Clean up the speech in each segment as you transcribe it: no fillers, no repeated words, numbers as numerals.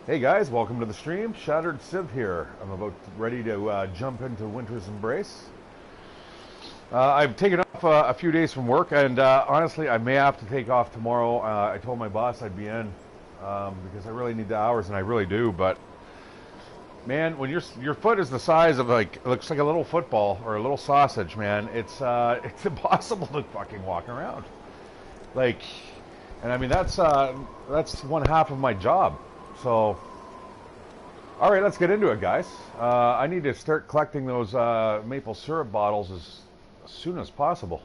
Hey guys, welcome to the stream. ShatteredCiv here. I'm about ready to jump into Winter's Embrace. I've taken off a few days from work, and honestly, I may have to take off tomorrow. I told my boss I'd be in because I really need the hours, and I really do. But man, when your foot is the size of it looks like a little football or a little sausage, man, it's impossible to fucking walk around. Like, and I mean that's one half of my job. So, all right, let's get into it, guys. I need to start collecting those maple syrup bottles as soon as possible.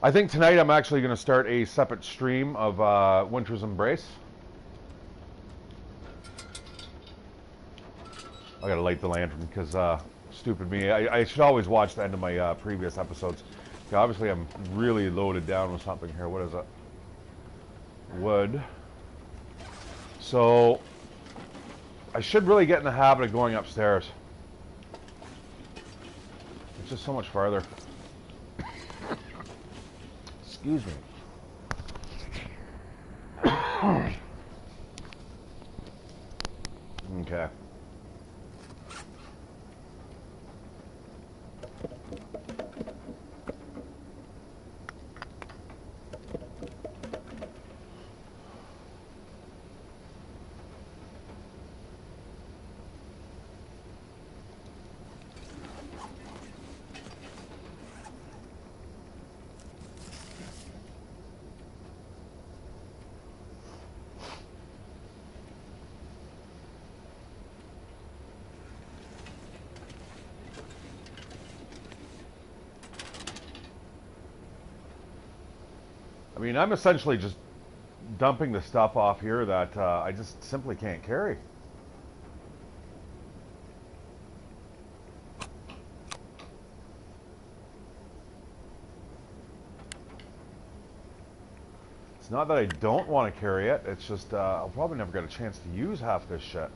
I think tonight I'm actually going to start a separate stream of Winter's Embrace. I got to light the lantern because stupid me. I should always watch the end of my previous episodes. Okay, obviously, I'm really loaded down with something here. What is it? Wood. So I should really get in the habit of going upstairs. It's just so much farther. Excuse me. Okay. I mean, I'm essentially just dumping the stuff off here that I just simply can't carry. It's not that I don't want to carry it. It's just I'll probably never get a chance to use half this shit.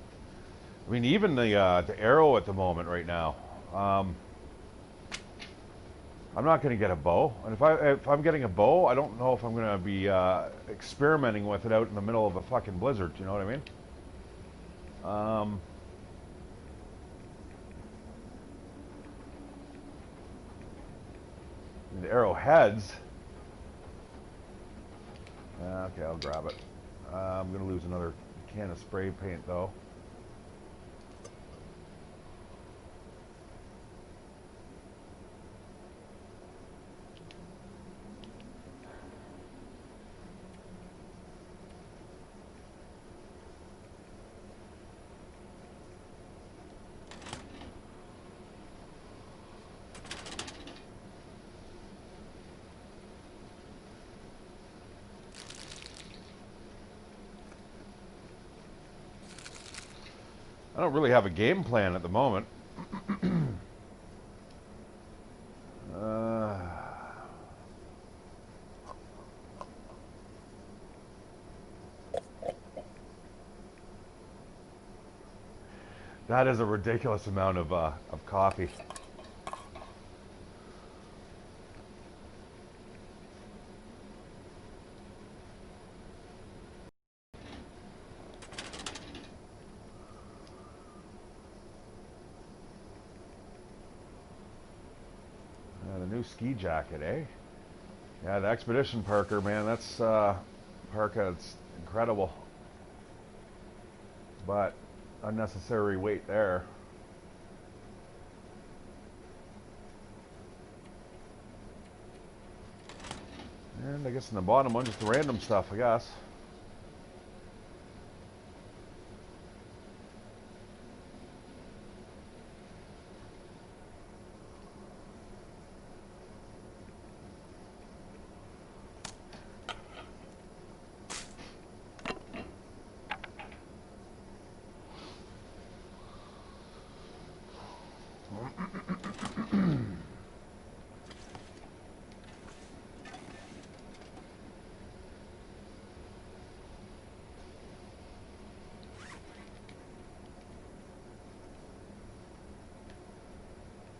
I mean, even the arrow at the moment right now. I'm not going to get a bow, and if I'm getting a bow, I don't know if I'm going to be experimenting with it out in the middle of a fucking blizzard. You know what I mean? The arrowheads. Okay, I'll grab it. I'm going to lose another can of spray paint though. I don't really have a game plan at the moment. uh, that is a ridiculous amount of coffee. The new ski jacket, eh? Yeah, the Expedition Parker, man, that's parka. It's incredible, but unnecessary weight there. And I guess in the bottom one, just the random stuff, I guess.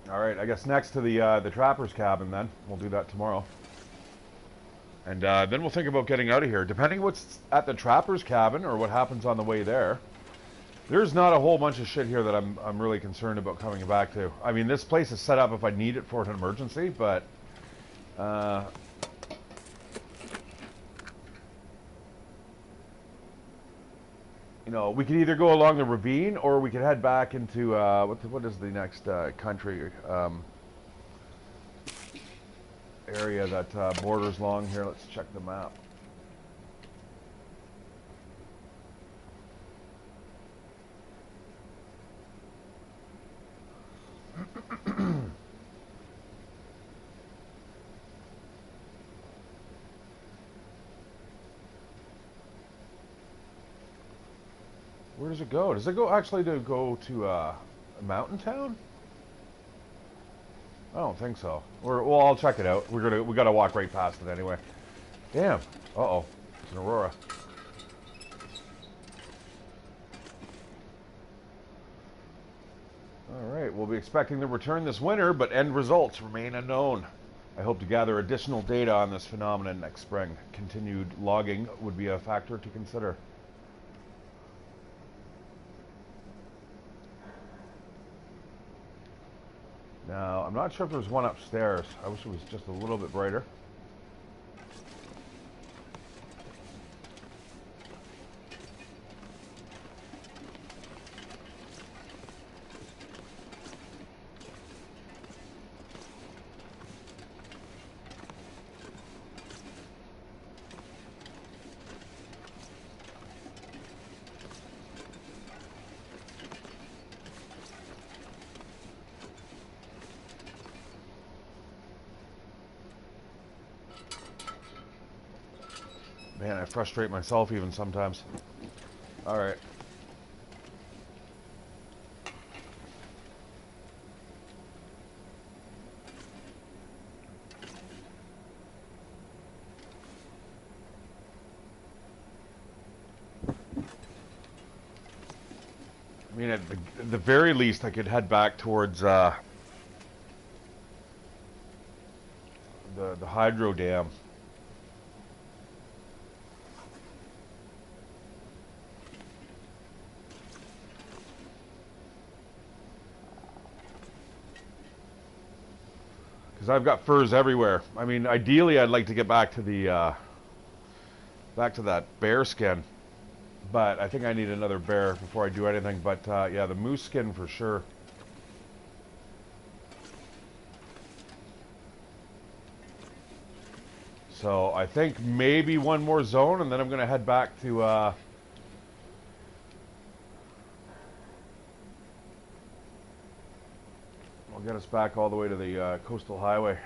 All right, I guess next to the trapper's cabin then. We'll do that tomorrow. And then we'll think about getting out of here. Depending what's at the trapper's cabin or what happens on the way there, There's not a whole bunch of shit here that I'm really concerned about coming back to. I mean, this place is set up if I need it for an emergency, but you know, we could either go along the ravine or we could head back into what is the next country area that borders along here. Let's check the map. Where does it go? Does it go actually to go to a mountain town? I don't think so. Well, I'll check it out. We gotta walk right past it anyway. Damn. Uh-oh. It's an aurora. Alright, we'll be expecting the return this winter, but end results remain unknown. I hope to gather additional data on this phenomenon next spring. Continued logging would be a factor to consider. Now, I'm not sure if there's one upstairs. I wish it was just a little bit brighter. Man, I frustrate myself even sometimes. All right. I mean, at the very least, I could head back towards the hydro dam. Because I've got furs everywhere. I mean, ideally, I'd like to get back to the back to that bear skin, but I think I need another bear before I do anything. But yeah, the moose skin for sure. So I think maybe one more zone, and then I'm going to head back to. We'll get us back all the way to the coastal highway.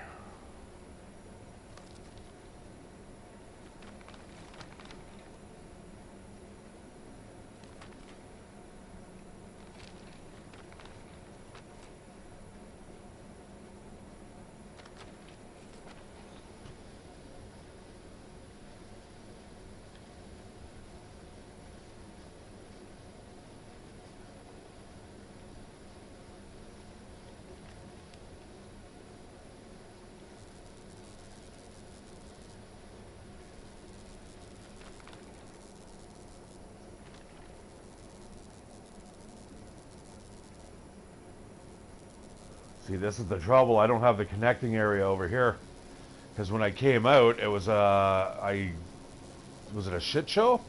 See, this is the trouble. I don't have the connecting area over here. Because when I came out, it was was it a shit show?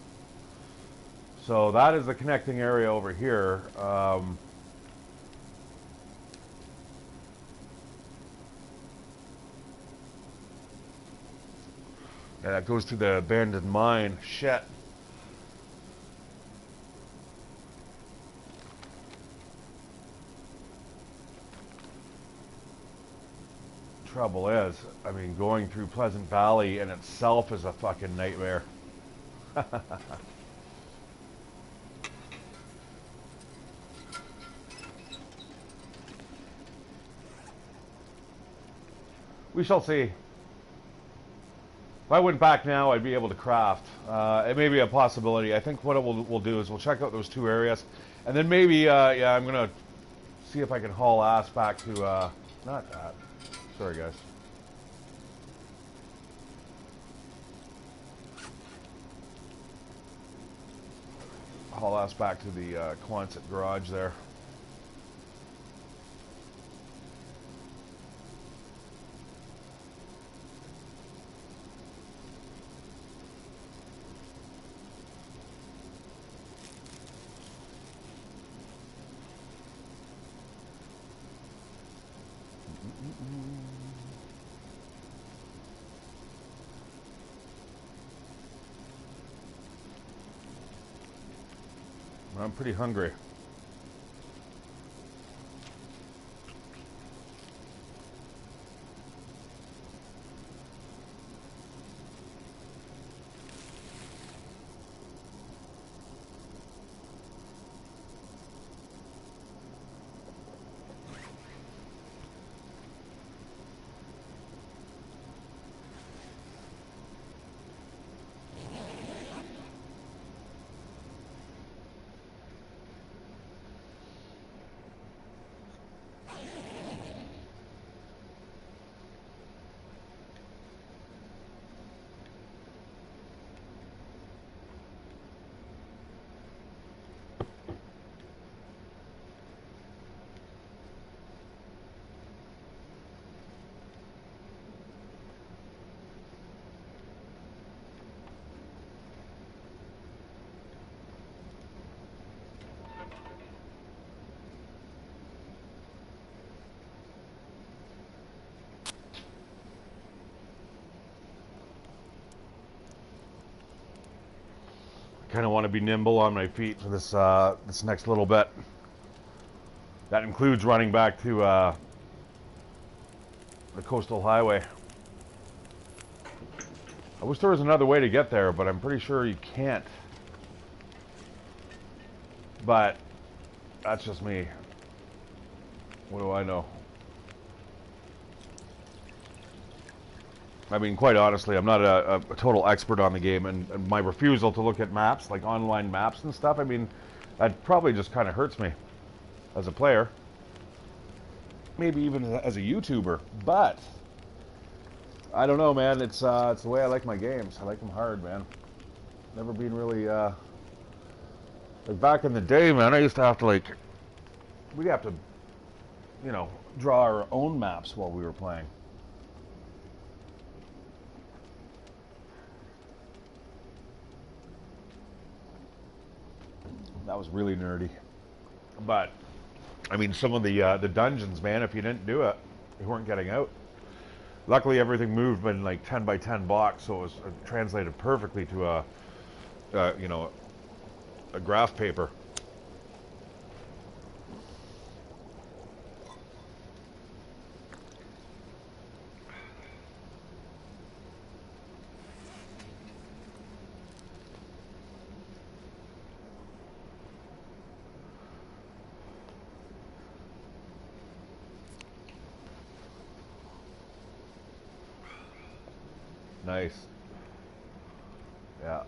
So that is the connecting area over here. And that goes to the abandoned mine. Shit. Trouble is, I mean, going through Pleasant Valley in itself is a fucking nightmare. We shall see. If I went back now, I'd be able to craft. It may be a possibility. I think what we'll do is we'll check out those two areas, and then maybe, yeah, I'm gonna see if I can haul ass back to, not that. Sorry, guys. haul us back to the Quonset garage there. I'm pretty hungry. Kind of want to be nimble on my feet for this this next little bit. That includes running back to the coastal highway. I wish there was another way to get there, but I'm pretty sure you can't. But that's just me. What do I know? I mean, quite honestly, I'm not a total expert on the game, and my refusal to look at maps, like online maps and stuff, I mean, that probably just kind of hurts me as a player. Maybe even as a YouTuber, but I don't know, man. It's the way I like my games. I like them hard, man. Never been really like back in the day, man. I used to have to we'd have to, you know, draw our own maps while we were playing. That was really nerdy. But I mean, some of the dungeons, man, if you didn't do it, you weren't getting out. Luckily, everything moved in like 10 by 10 blocks, so it was translated perfectly to a you know, a graph paper. Nice. Yeah.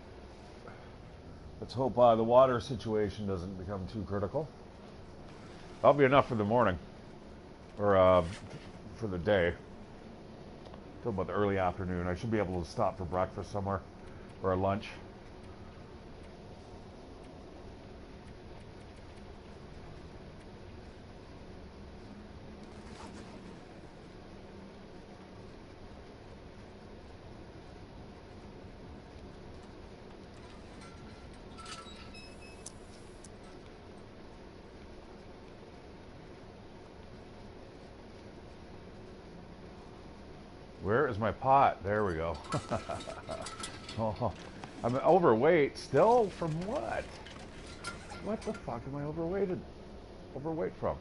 Let's hope the water situation doesn't become too critical. That'll be enough for the morning, or for the day. Till about the early afternoon. I should be able to stop for breakfast somewhere, or a lunch. Where is my pot? There we go. Oh, I'm overweight still. From what? What the fuck am I overweight from?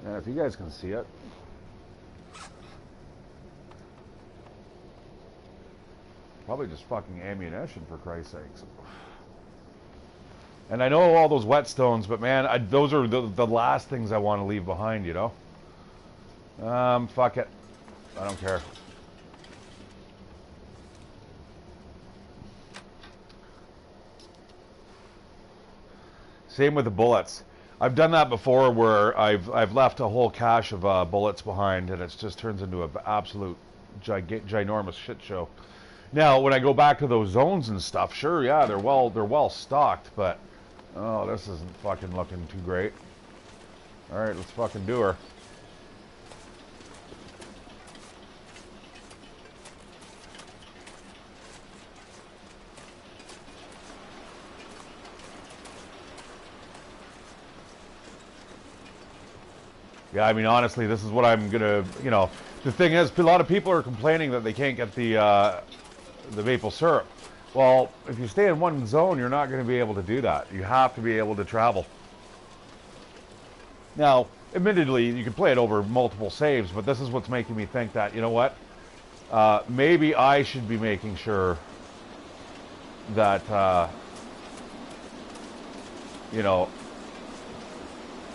And if you guys can see it. Probably just fucking ammunition, for Christ's sakes. And I know all those whetstones, but man, those are the last things I want to leave behind, you know? Fuck it. I don't care. Same with the bullets. I've done that before where I've left a whole cache of bullets behind, and it just turns into an absolute ginormous shit show. Now, when I go back to those zones and stuff, sure, yeah, they're well stocked, but oh, this isn't fucking looking too great. All right, let's fucking do her. Yeah, I mean, honestly, this is what I'm gonna, you know, the thing is, a lot of people are complaining that they can't get the maple syrup. Well, if you stay in one zone, you're not going to be able to do that. You have to be able to travel. Now, admittedly, you can play it over multiple saves, but this is what's making me think that, you know what, maybe I should be making sure that, you know,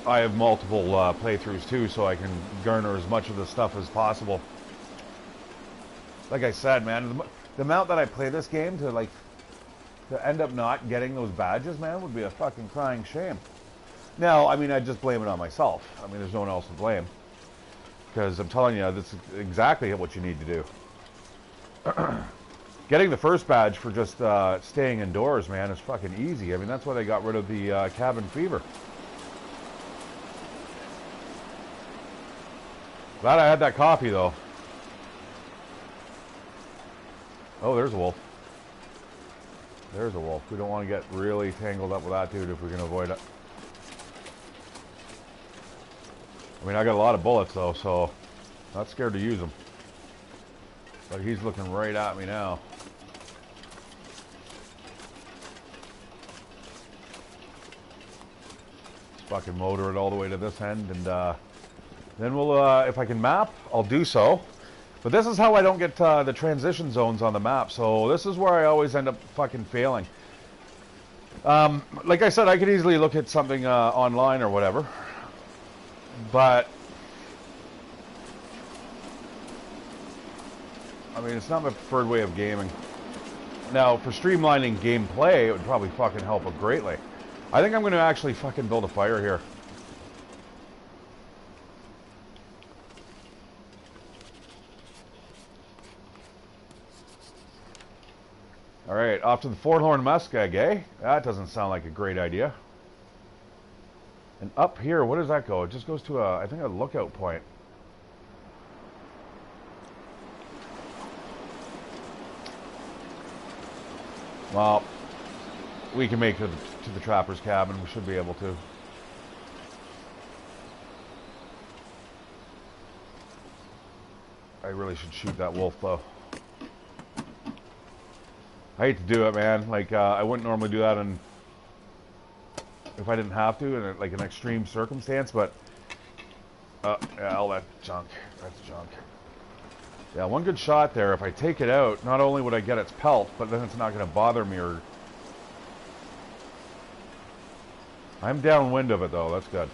I have multiple playthroughs too, so I can garner as much of the stuff as possible. Like I said, man, the amount that I play this game to end up not getting those badges, man, would be a fucking crying shame. Now, I mean, I just blame it on myself. I mean, there's no one else to blame. Because I'm telling you, this is exactly what you need to do. Getting the first badge for just staying indoors, man, is fucking easy. I mean, that's why they got rid of the cabin fever. Glad I had that coffee, though. Oh, there's a wolf. There's a wolf. We don't want to get really tangled up with that dude if we can avoid it. I mean, I got a lot of bullets, though, so not scared to use them. But he's looking right at me now. Let's fucking motor it all the way to this end, and then we'll, if I can map, I'll do so. But this is how I don't get the transition zones on the map, so this is where I always end up fucking failing. Like I said, I could easily look at something online or whatever, but I mean, it's not my preferred way of gaming. Now, for streamlining gameplay, it would probably fucking help it greatly. I think I'm going to actually fucking build a fire here. Alright, off to the Forthorn Muskeg, eh? That doesn't sound like a great idea. And up here, where does that go? It just goes to I think a lookout point. Well, we can make it to the trapper's cabin. We should be able to. I really should shoot that wolf, though. I hate to do it, man. Like, I wouldn't normally do that if I didn't have to in like an extreme circumstance, but yeah, all that junk. That's junk. Yeah, one good shot there. If I take it out, not only would I get its pelt, but then it's not going to bother me or... I'm downwind of it, though. That's good.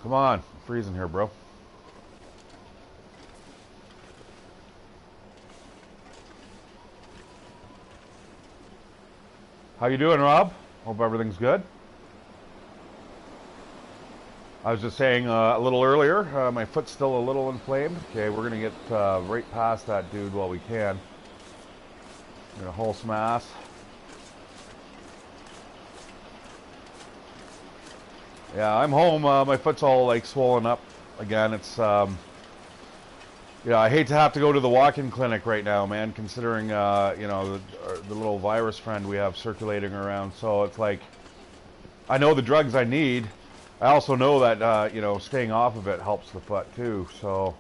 Come on, I'm freezing here, bro. How you doing, Rob? Hope everything's good. I was just saying a little earlier, my foot's still a little inflamed. Okay, we're gonna get right past that dude while we can. Gonna hull smash. Yeah, I'm home. My foot's all like swollen up again. It's yeah, I hate to have to go to the walk-in clinic right now, man, considering you know, the little virus friend we have circulating around. So it's like, I know the drugs I need. I also know that you know, staying off of it helps the foot too. So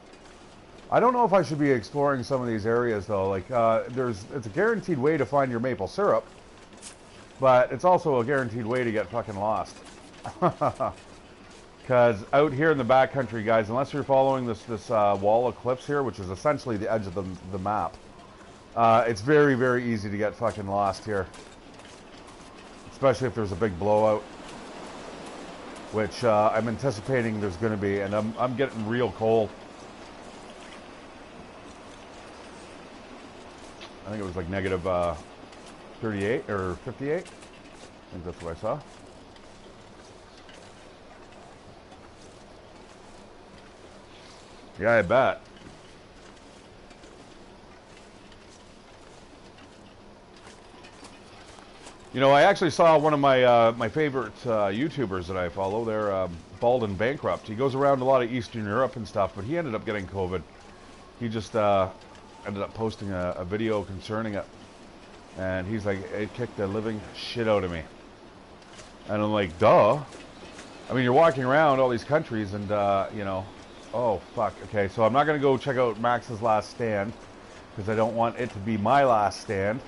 I don't know if I should be exploring some of these areas though. Like it's a guaranteed way to find your maple syrup, but it's also a guaranteed way to get fucking lost. Because out here in the backcountry, guys, unless you're following this wall of cliffs here, which is essentially the edge of the map, it's very, very easy to get fucking lost here. Especially if there's a big blowout. which I'm anticipating there's going to be, and I'm getting real cold. I think it was like negative 38 or 58. I think that's what I saw. Yeah, I bet. You know, I actually saw one of my my favorite YouTubers that I follow. They're Bald and Bankrupt. He goes around a lot of Eastern Europe and stuff, but he ended up getting COVID. He just ended up posting a video concerning it, and he's like, it kicked the living shit out of me. And I'm like, duh. I mean, you're walking around all these countries, and you know, oh fuck. Okay, so I'm not gonna go check out Max's last stand because I don't want it to be my last stand.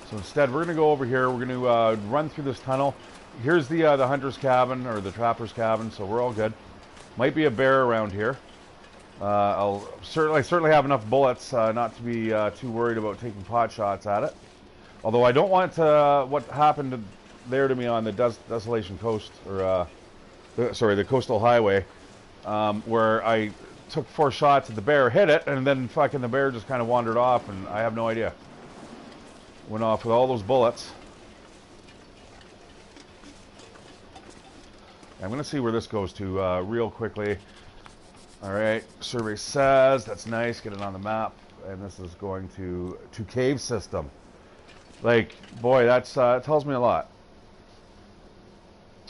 So instead, we're gonna go over here. We're gonna run through this tunnel. Here's the hunter's cabin or the trapper's cabin, so we're all good. Might be a bear around here. I'll certainly have enough bullets not to be too worried about taking pot shots at it. Although I don't want what happened there to me on the Desolation Coast, or the Coastal Highway, where I took 4 shots at the bear, hit it, and then fucking the bear just kind of wandered off, and I have no idea. Went off with all those bullets. I'm going to see where this goes to real quickly. Alright, survey says, that's nice, get it on the map. And this is going to cave system. Like, boy, that's it tells me a lot.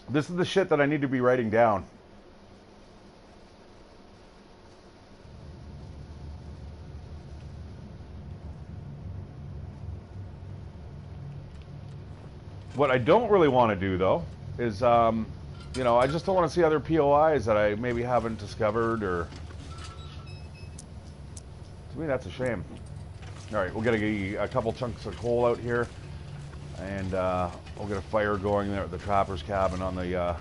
This is the shit that I need to be writing down. What I don't really want to do, though, is, you know, I just don't want to see other POIs that I maybe haven't discovered, or... To me, that's a shame. Alright, we'll get a couple chunks of coal out here, and we'll get a fire going there at the trapper's cabin on the,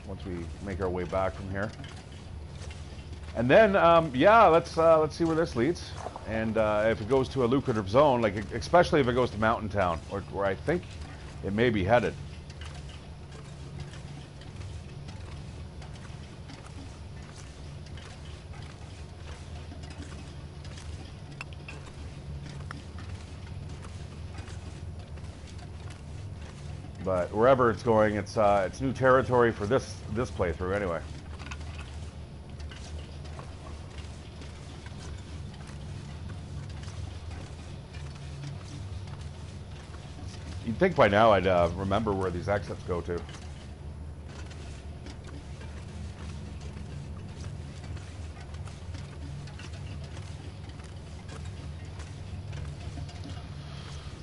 once we make our way back from here. And then, yeah, let's see where this leads. And if it goes to a lucrative zone, like, especially if it goes to Mountain Town, or where I think it may be headed. But wherever it's going, it's new territory for this playthrough anyway. You'd think by now I'd remember where these exits go to.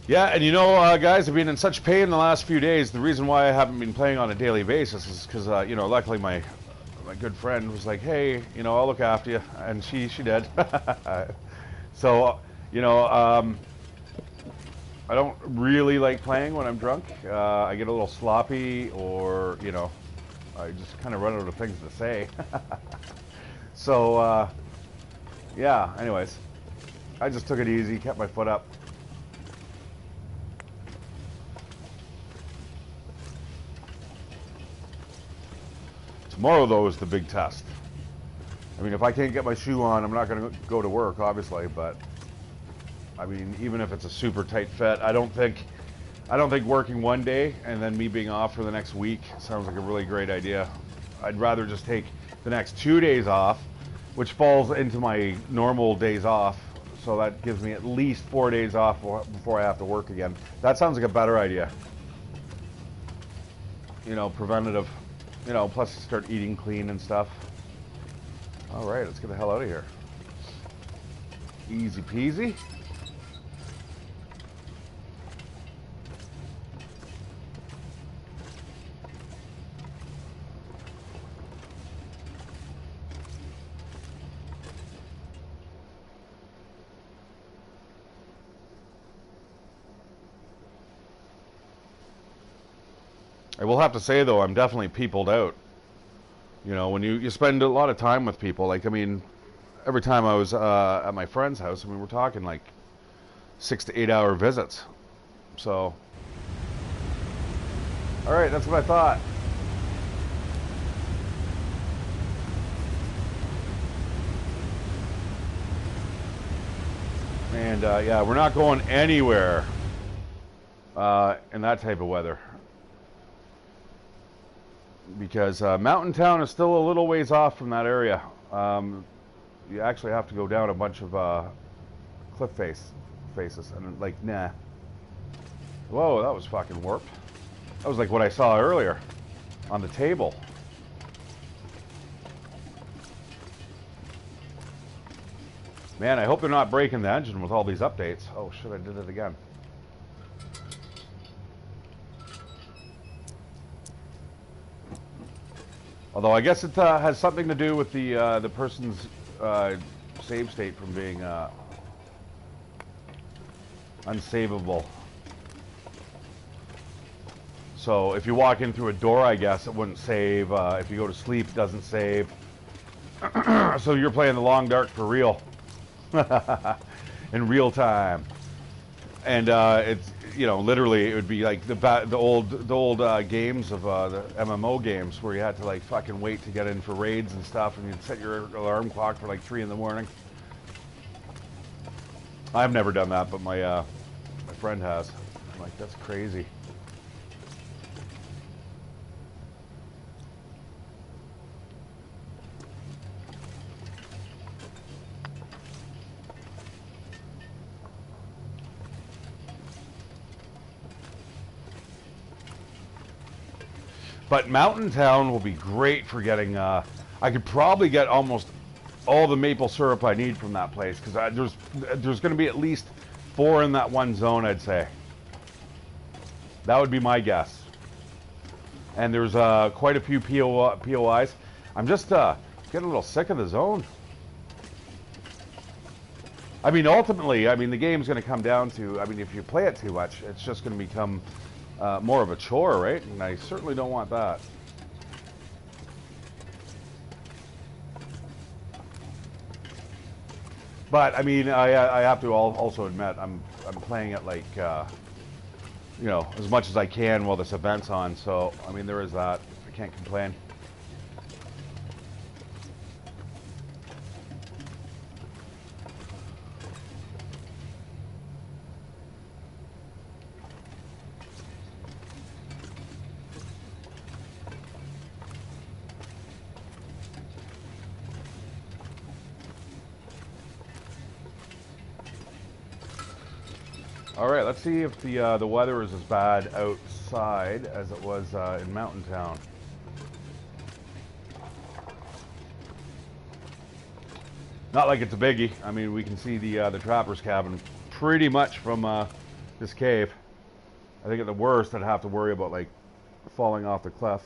Yeah, and you know, guys, I've been in such pain the last few days. The reason why I haven't been playing on a daily basis is because, you know, luckily my good friend was like, hey, you know, I'll look after you, and she did. So, you know, I don't really like playing when I'm drunk. I get a little sloppy, or, you know, I just kind of run out of things to say. So, yeah, anyways, I just took it easy, kept my foot up. Tomorrow, though, is the big test. I mean, if I can't get my shoe on, I'm not going to go to work, obviously, but I mean, even if it's a super tight fit, I don't think working one day and then me being off for the next week sounds like a really great idea. I'd rather just take the next 2 days off, which falls into my normal days off, so that gives me at least 4 days off before I have to work again. That sounds like a better idea. You know, preventative. You know, plus start eating clean and stuff. All right, let's get the hell out of here. Easy peasy. I will have to say, though, I'm definitely peopled out. You know, when you spend a lot of time with people, like, I mean, every time I was at my friend's house, I mean, we're talking like 6 to 8 hour visits. So, all right, that's what I thought. And yeah, we're not going anywhere in that type of weather. Because Mountain Town is still a little ways off from that area. You actually have to go down a bunch of cliff faces. And like, nah. Whoa, that was fucking warped. That was like what I saw earlier on the table. Man, I hope they're not breaking the engine with all these updates. Oh shit, I did it again. Although I guess it has something to do with the person's save state from being unsavable. So if you walk in through a door, I guess it wouldn't save. If you go to sleep, it doesn't save. So you're playing the long dark for real. In real time. And it's, you know, literally it would be like the old games of the MMO games where you had to like fucking wait to get in for raids and stuff, and you'd set your alarm clock for like 3 in the morning. I've never done that, but my friend has. I'm like, that's crazy. But Mountain Town will be great for getting, I could probably get almost all the maple syrup I need from that place, because there's going to be at least 4 in that one zone, I'd say. That would be my guess. And there's quite a few POIs. I'm just getting a little sick of the zone. I mean, ultimately, I mean, the game's going to come down to, I mean, if you play it too much, it's just going to become more of a chore, right? And I certainly don't want that. But I mean, I have to also admit, I'm playing it like you know, as much as I can while this event's on. So I mean, there is that. I can't complain. All right, let's see if the weather is as bad outside as it was in Mountain Town. Not like it's a biggie. I mean, we can see the trapper's cabin pretty much from this cave. I think at the worst, I'd have to worry about like falling off the cliff,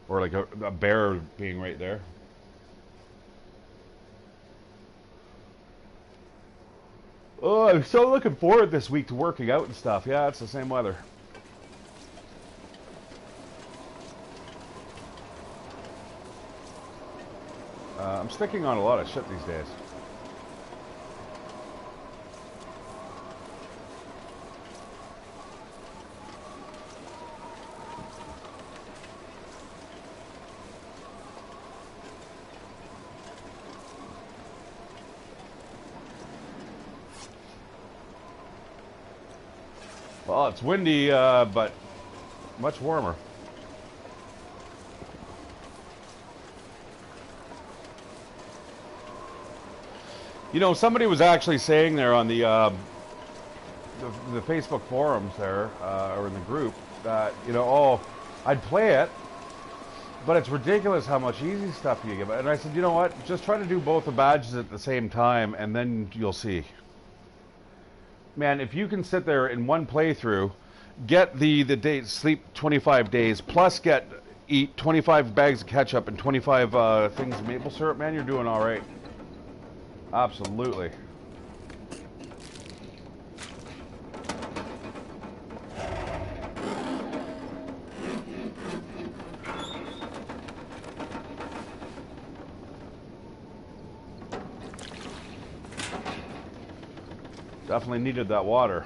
or like a bear being right there. Oh, I'm so looking forward this week to working out and stuff. Yeah, it's the same weather. I'm sticking on a lot of shit these days. Well, it's windy, but much warmer. You know, somebody was actually saying there on the Facebook forums there, or in the group, that, you know, oh, I'd play it, but it's ridiculous how much easy stuff you give it. And I said, you know what? Just try to do both the badges at the same time, and then you'll see. Man, if you can sit there in one playthrough, get the day, sleep 25 days, plus eat 25 bags of ketchup and 25 things of maple syrup, man, you're doing all right. Absolutely. Definitely needed that water.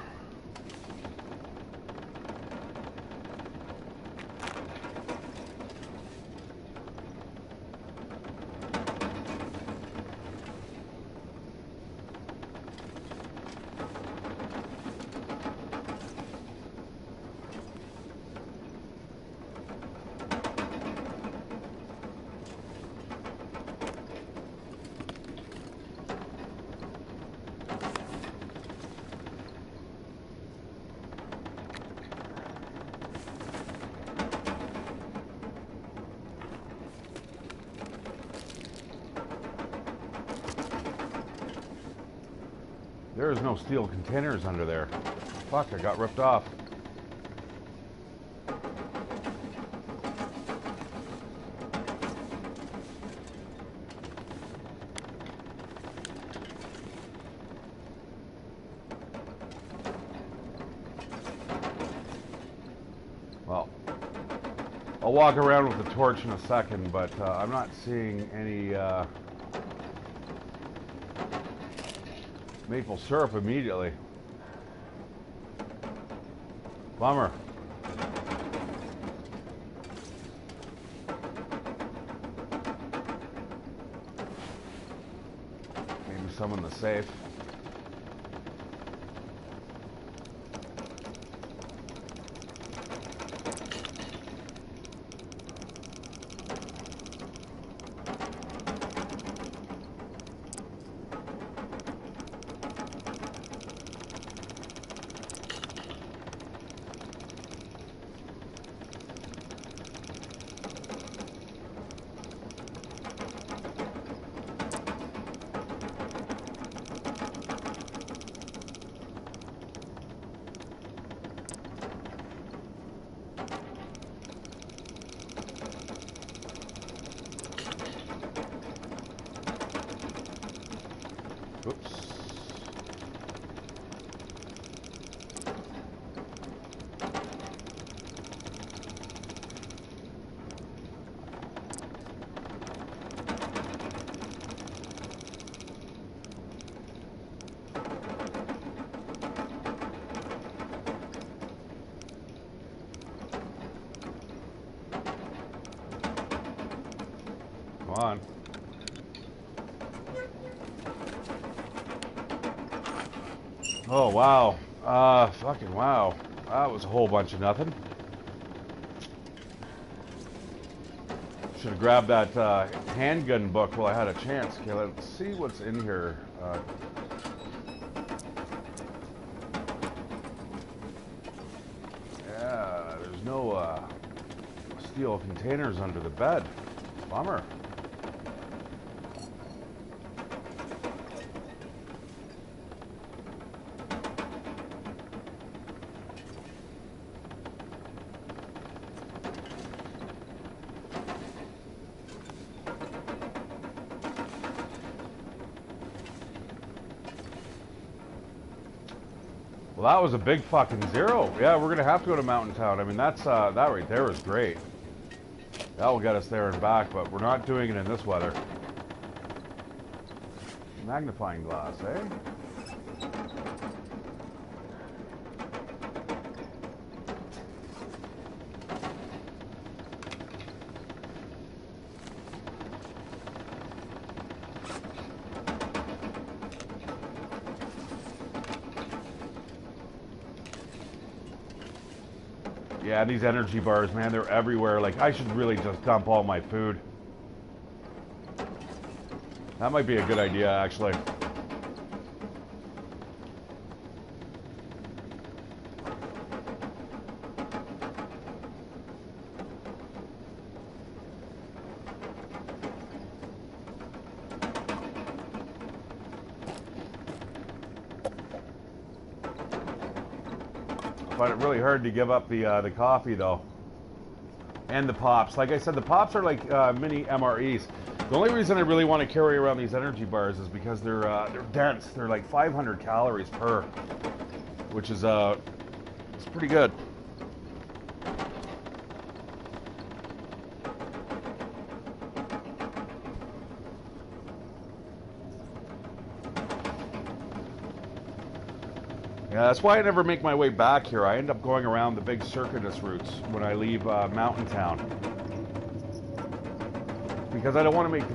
There's no steel containers under there. Fuck, I got ripped off. Well, I'll walk around with the torch in a second, but I'm not seeing any maple syrup immediately. Bummer. Maybe some in the safe. Oops. Come on. Oh, wow. Fucking wow. That was a whole bunch of nothing. Should have grabbed that handgun book while I had a chance. Okay, let's see what's in here. Yeah, there's no steel containers under the bed. Bummer. Well, that was a big fucking zero. Yeah, we're gonna have to go to Mountain Town. I mean, that's that right there was great. That will get us there and back, but we're not doing it in this weather. Magnifying glass, eh? Yeah, these energy bars, man, they're everywhere. Like, I should really just dump all my food. That might be a good idea, actually. I find it really hard to give up the coffee though, and the pops. Like I said, the pops are like mini MREs. The only reason I really want to carry around these energy bars is because they're dense. They're like 500 calories per, which is it's pretty good. Yeah, that's why I never make my way back here. I end up going around the big circuitous routes when I leave Mountain Town, because I don't want to make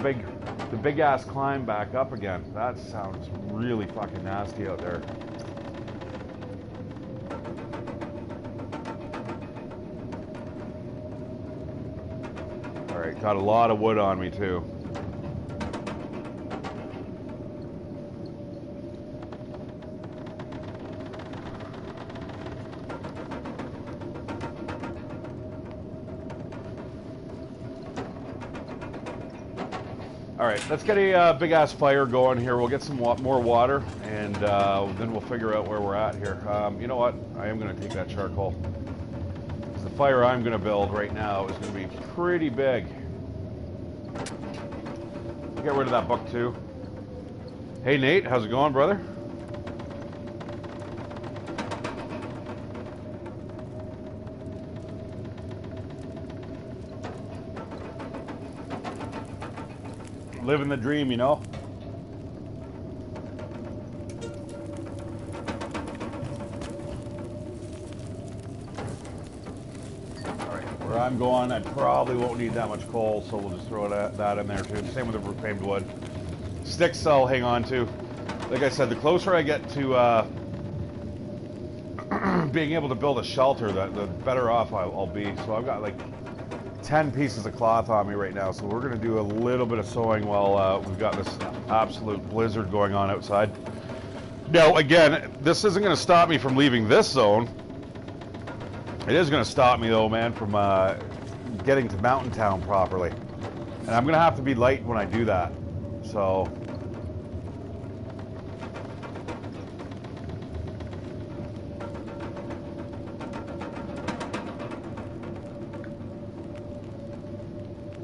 the big ass climb back up again. That sounds really fucking nasty out there. All right, got a lot of wood on me too. All right, let's get a big ass fire going here. We'll get some more water, and then we'll figure out where we're at here. You know what? I am going to take that charcoal. Because the fire I'm going to build right now is going to be pretty big. Get rid of that book too. Hey Nate, how's it going, brother? Living the dream, you know? Where I'm going, I probably won't need that much coal, so we'll just throw that in there too. Same with the reclaimed wood. Sticks I'll hang on to. Like I said, the closer I get to being able to build a shelter, the better off I'll be. So I've got like 10 pieces of cloth on me right now, so we're going to do a little bit of sewing while we've got this absolute blizzard going on outside. Now, again, this isn't going to stop me from leaving this zone. It is going to stop me, though, man, from getting to Mountain Town properly. And I'm going to have to be light when I do that. So...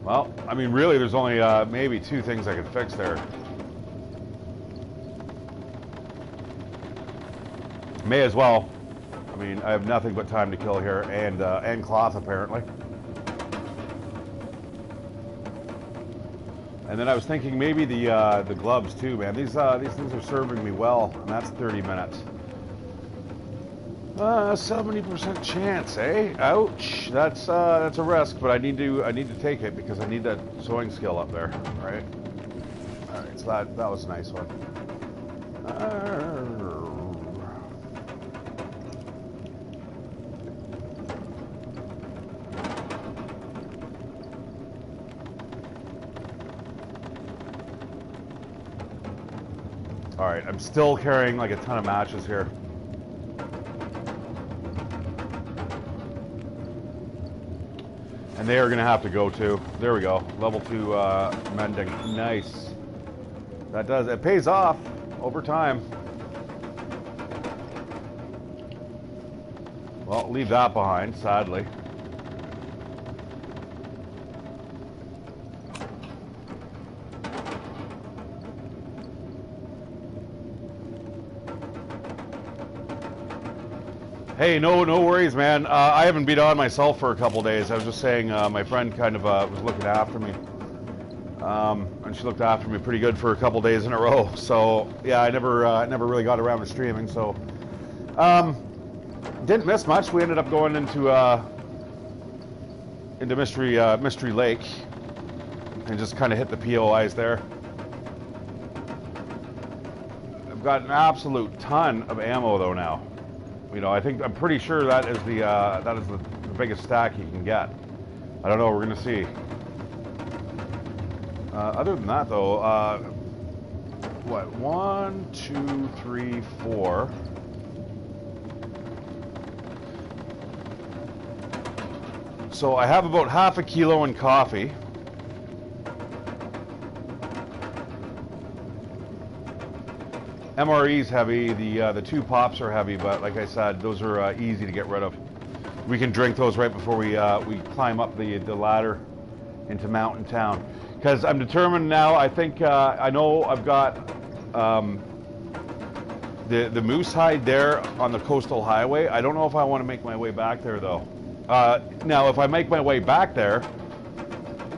Well, I mean, really, there's only maybe 2 things I could fix there. May as well. I mean, I have nothing but time to kill here, and cloth apparently. And then I was thinking maybe the gloves too, man. These things are serving me well, and that's 30 minutes. 70% chance, eh? Ouch. That's a risk, but I need to take it because I need that sewing skill up there, right? All right, so that was a nice one. All right, I'm still carrying like a ton of matches here. And they are going to have to go too. There we go. Level 2 mending. Nice. That does. It pays off over time. Well, leave that behind, sadly. Hey, no worries, man. I haven't been on myself for a couple days. I was just saying, my friend kind of was looking after me, and she looked after me pretty good for a couple days in a row. So yeah, I never really got around to streaming. So didn't miss much. We ended up going into Mystery Lake and just kind of hit the POIs there. I've got an absolute ton of ammo though now. You know, I'm pretty sure that is the biggest stack you can get. I don't know. We're gonna see. Other than that, though, what? 1, 2, 3, 4. So I have about half a kilo in coffee. MRE's heavy, the 2 pops are heavy, but like I said, those are easy to get rid of. We can drink those right before we climb up the ladder into Mountain Town. Because I'm determined now, I think, I know I've got the moose hide there on the coastal highway. I don't know if I want to make my way back there though. Now, if I make my way back there,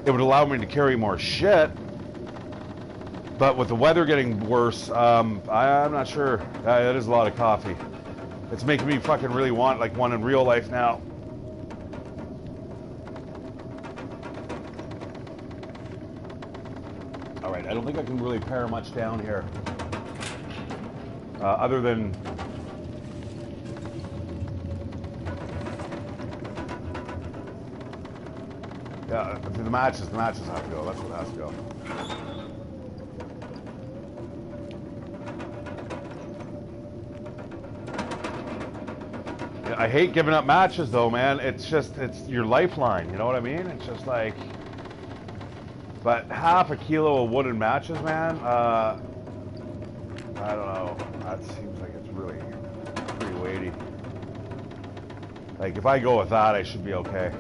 it would allow me to carry more shit. But with the weather getting worse, I'm not sure. That is a lot of coffee. It's making me fucking really want like one in real life now. All right, I don't think I can really pare much down here. Other than... Yeah, the matches have to go. That's what has to go. I hate giving up matches though, man. It's your lifeline, you know what I mean? It's just like, But half a kilo of wooden matches, man, I don't know. That seems like it's really pretty weighty. Like, if I go with that, I should be okay.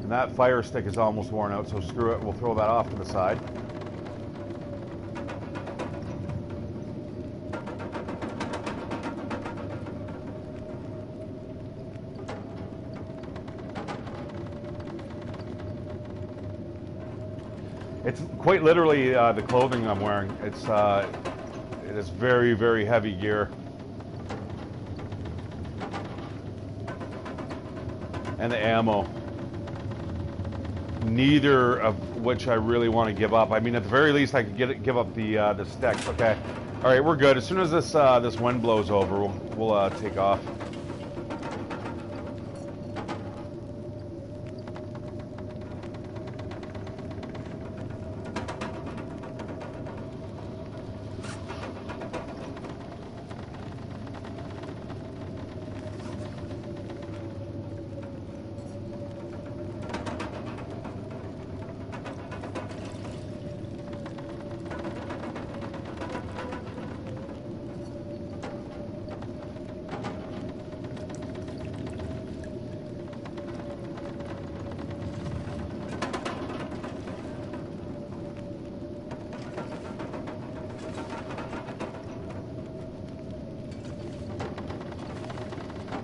And that fire stick is almost worn out, so screw it. We'll throw that off to the side. It's quite literally the clothing I'm wearing. It is very, very heavy gear. And the ammo. Neither of which I really want to give up. I mean, at the very least, I could give up the sticks. Okay. All right, we're good. As soon as this wind blows over, we'll take off.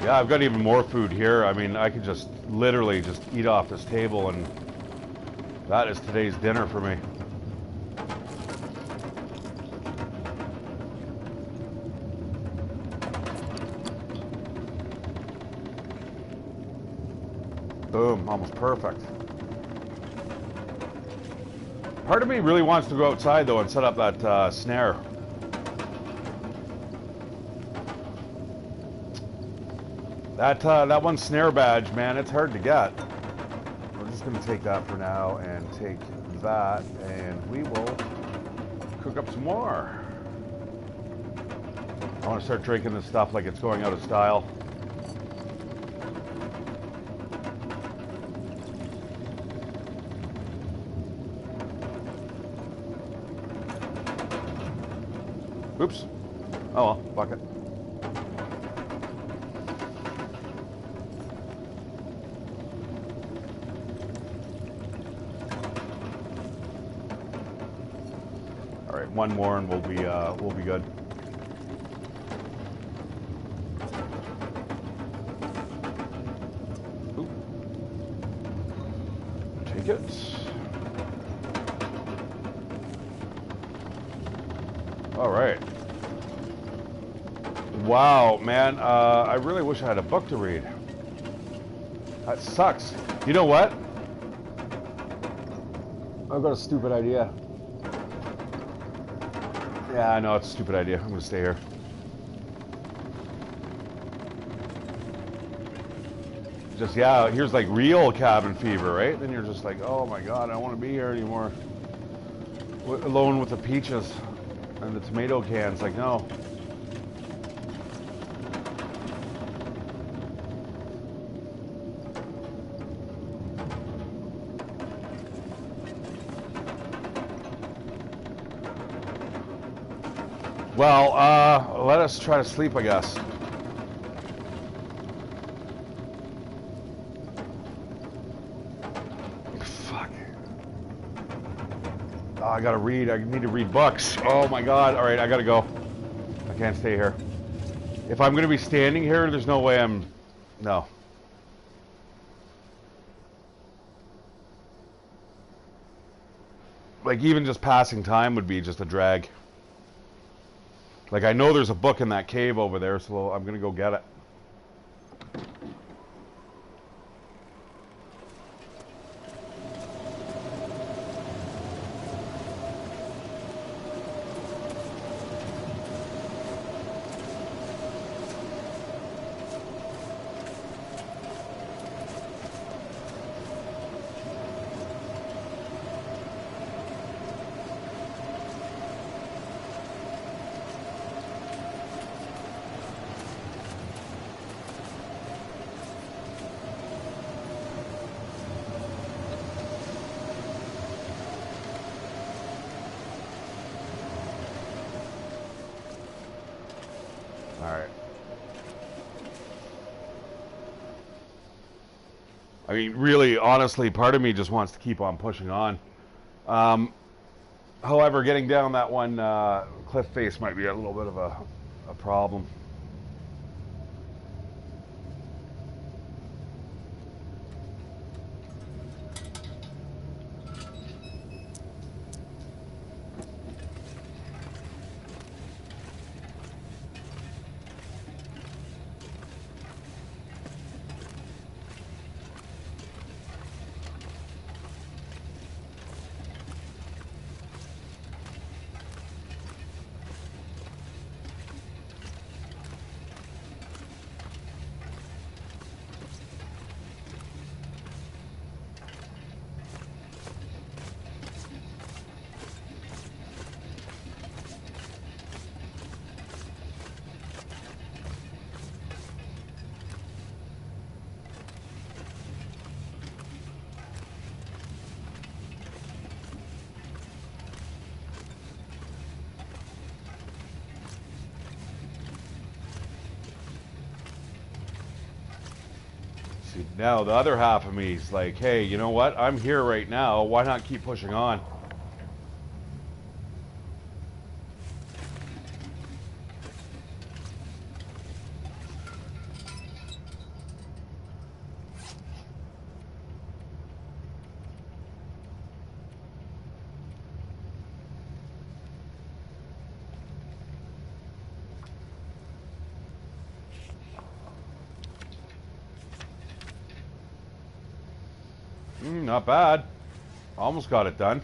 Yeah, I've got even more food here. I mean, I could just literally just eat off this table, and that is today's dinner for me. Boom, almost perfect. Part of me really wants to go outside though and set up that snare. That one snare badge, man, it's hard to get. We're just going to take that for now and take that, and we will cook up some more. I want to start drinking this stuff like it's going out of style. Oops. Oh well, fuck it. One more and we'll be good. Ooh. Take it. All right. Wow, man. I really wish I had a book to read. That sucks. You know what? I've got a stupid idea. Yeah, I know, it's a stupid idea. I'm gonna stay here. Just, yeah, here's like real cabin fever, right? Then you're just like, oh my god, I don't want to be here anymore. Alone with the peaches and the tomato cans, like, no. Well, let us try to sleep, I guess. Fuck. Oh, I gotta read. I need to read books. Oh my god. Alright, I gotta go. I can't stay here. If I'm gonna be standing here, there's no way I'm... No. Like, even just passing time would be just a drag. Like, I know there's a book in that cave over there, so I'm gonna go get it. I mean, really, honestly, part of me just wants to keep on pushing on. However, getting down that one cliff face might be a little bit of a problem. See, now the other half of me is like, hey, you know what? I'm here right now. Why not keep pushing on? Not bad. Almost got it done.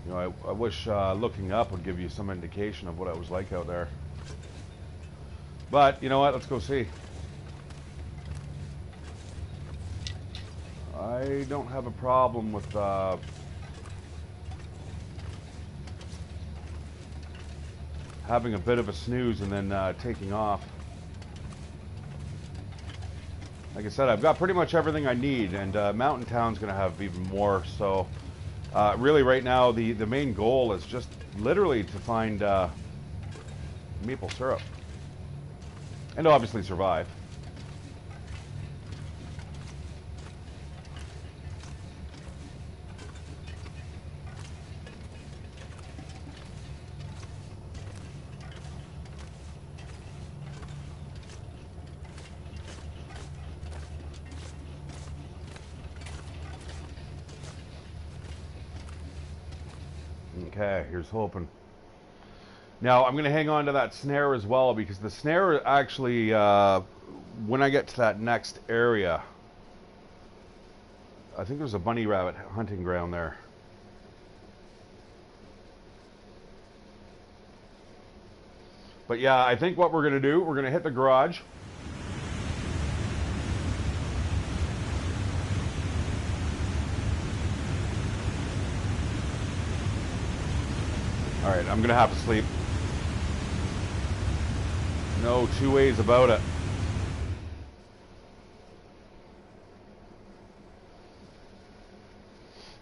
You know, I wish looking up would give you some indication of what it was like out there. But, you know what? Let's go see. I don't have a problem with having a bit of a snooze and then taking off. Like I said, I've got pretty much everything I need, and Mountain Town's going to have even more. So really right now the main goal is just literally to find maple syrup. And obviously survive. Okay, here's hoping. Now, I'm going to hang on to that snare as well, because the snare actually, when I get to that next area, I think there's a bunny rabbit hunting ground there. But yeah, I think what we're going to do, we're going to hit the garage. All right, I'm going to have to sleep. No two ways about it.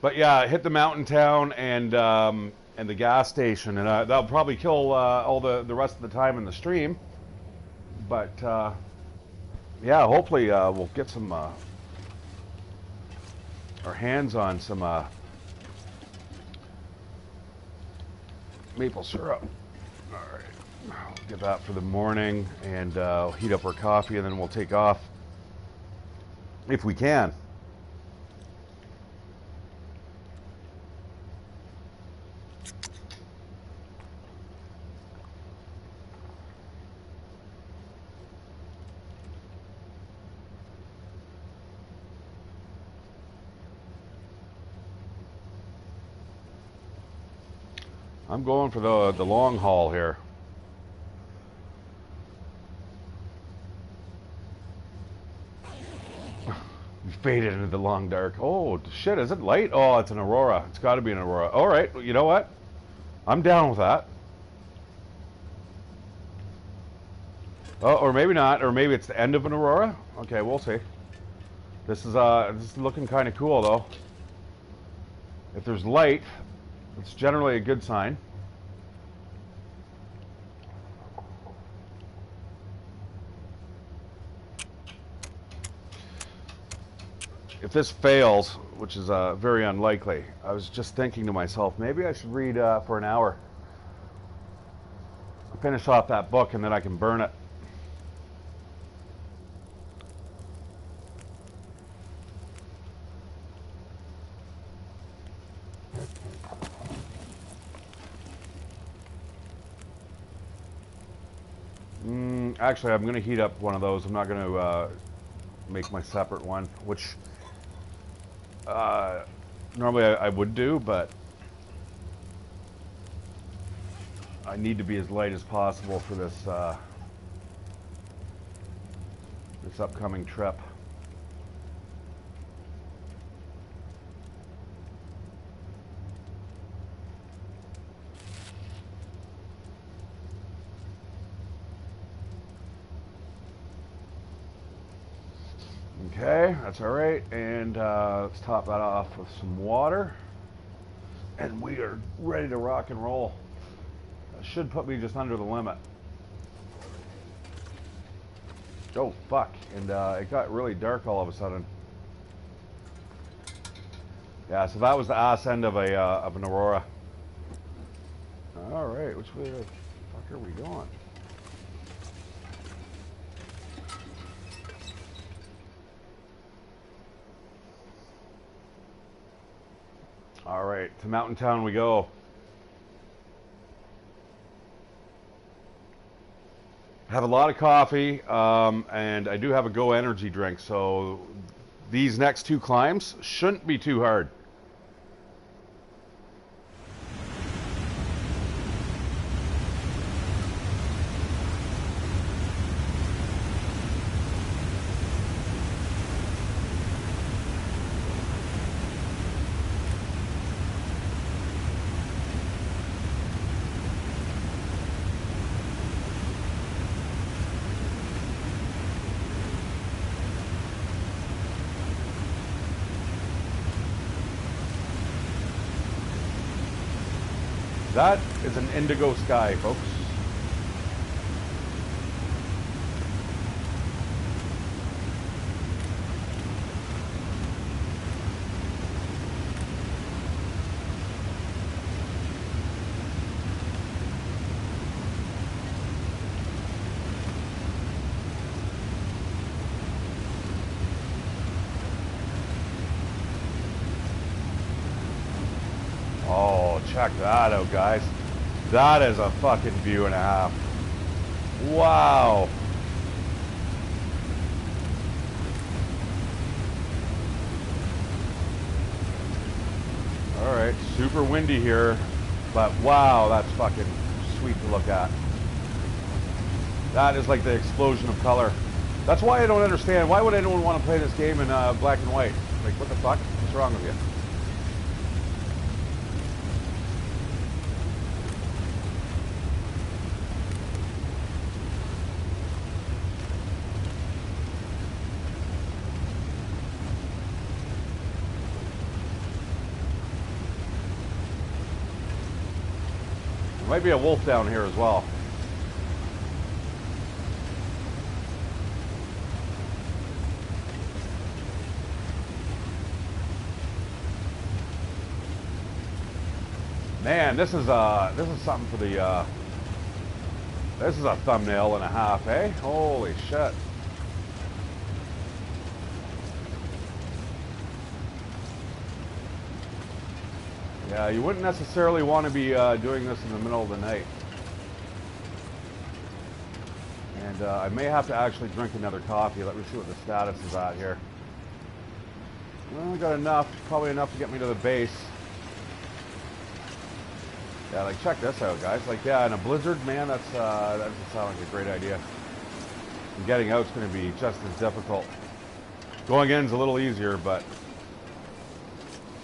But yeah, hit the mountain town and the gas station, and that'll probably kill all the rest of the time in the stream. But yeah, hopefully we'll get some our hands on some maple syrup. All right, I'll get that for the morning, and heat up our coffee, and then we'll take off if we can. I'm going for the long haul here. We faded into the long dark. Oh, shit, is it light? Oh, it's an aurora. It's got to be an aurora. All right, you know what? I'm down with that. Oh, or maybe not, or maybe it's the end of an aurora. Okay, we'll see. This is looking kind of cool, though. If there's light, it's generally a good sign. if this fails, which is very unlikely, I was just thinking to myself, maybe I should read for an hour. Finish off that book and then I can burn it. Actually, I'm going to heat up one of those. I'm not going to make my separate one, which normally I would do, but I need to be as light as possible for this this upcoming trip. Okay, that's all right, and let's top that off with some water, and we are ready to rock and roll. That should put me just under the limit. Oh, fuck, and it got really dark all of a sudden. Yeah, so that was the ass end of an aurora. All right, which way the fuck are we going? All right, to Mountain Town we go. I have a lot of coffee, and I do have a Go energy drink, so these next two climbs shouldn't be too hard. That is an indigo sky, folks. Oh, check that out, guys. That is a fucking view and a half. Wow. All right, super windy here, but wow, that's fucking sweet to look at. That is like the explosion of color. That's why I don't understand. Why would anyone want to play this game in black and white? Like, what the fuck? What's wrong with you? Might be a wolf down here as well. Man, this is something for the this is a thumbnail and a half, eh? Holy shit. Yeah, you wouldn't necessarily want to be doing this in the middle of the night. And I may have to actually drink another coffee. Let me see what the status is at here. Well, I got enough, probably enough to get me to the base. Yeah, like check this out, guys. Like, yeah, in a blizzard, man, that doesn't sound like a great idea. And getting out's going to be just as difficult. Going in's a little easier, but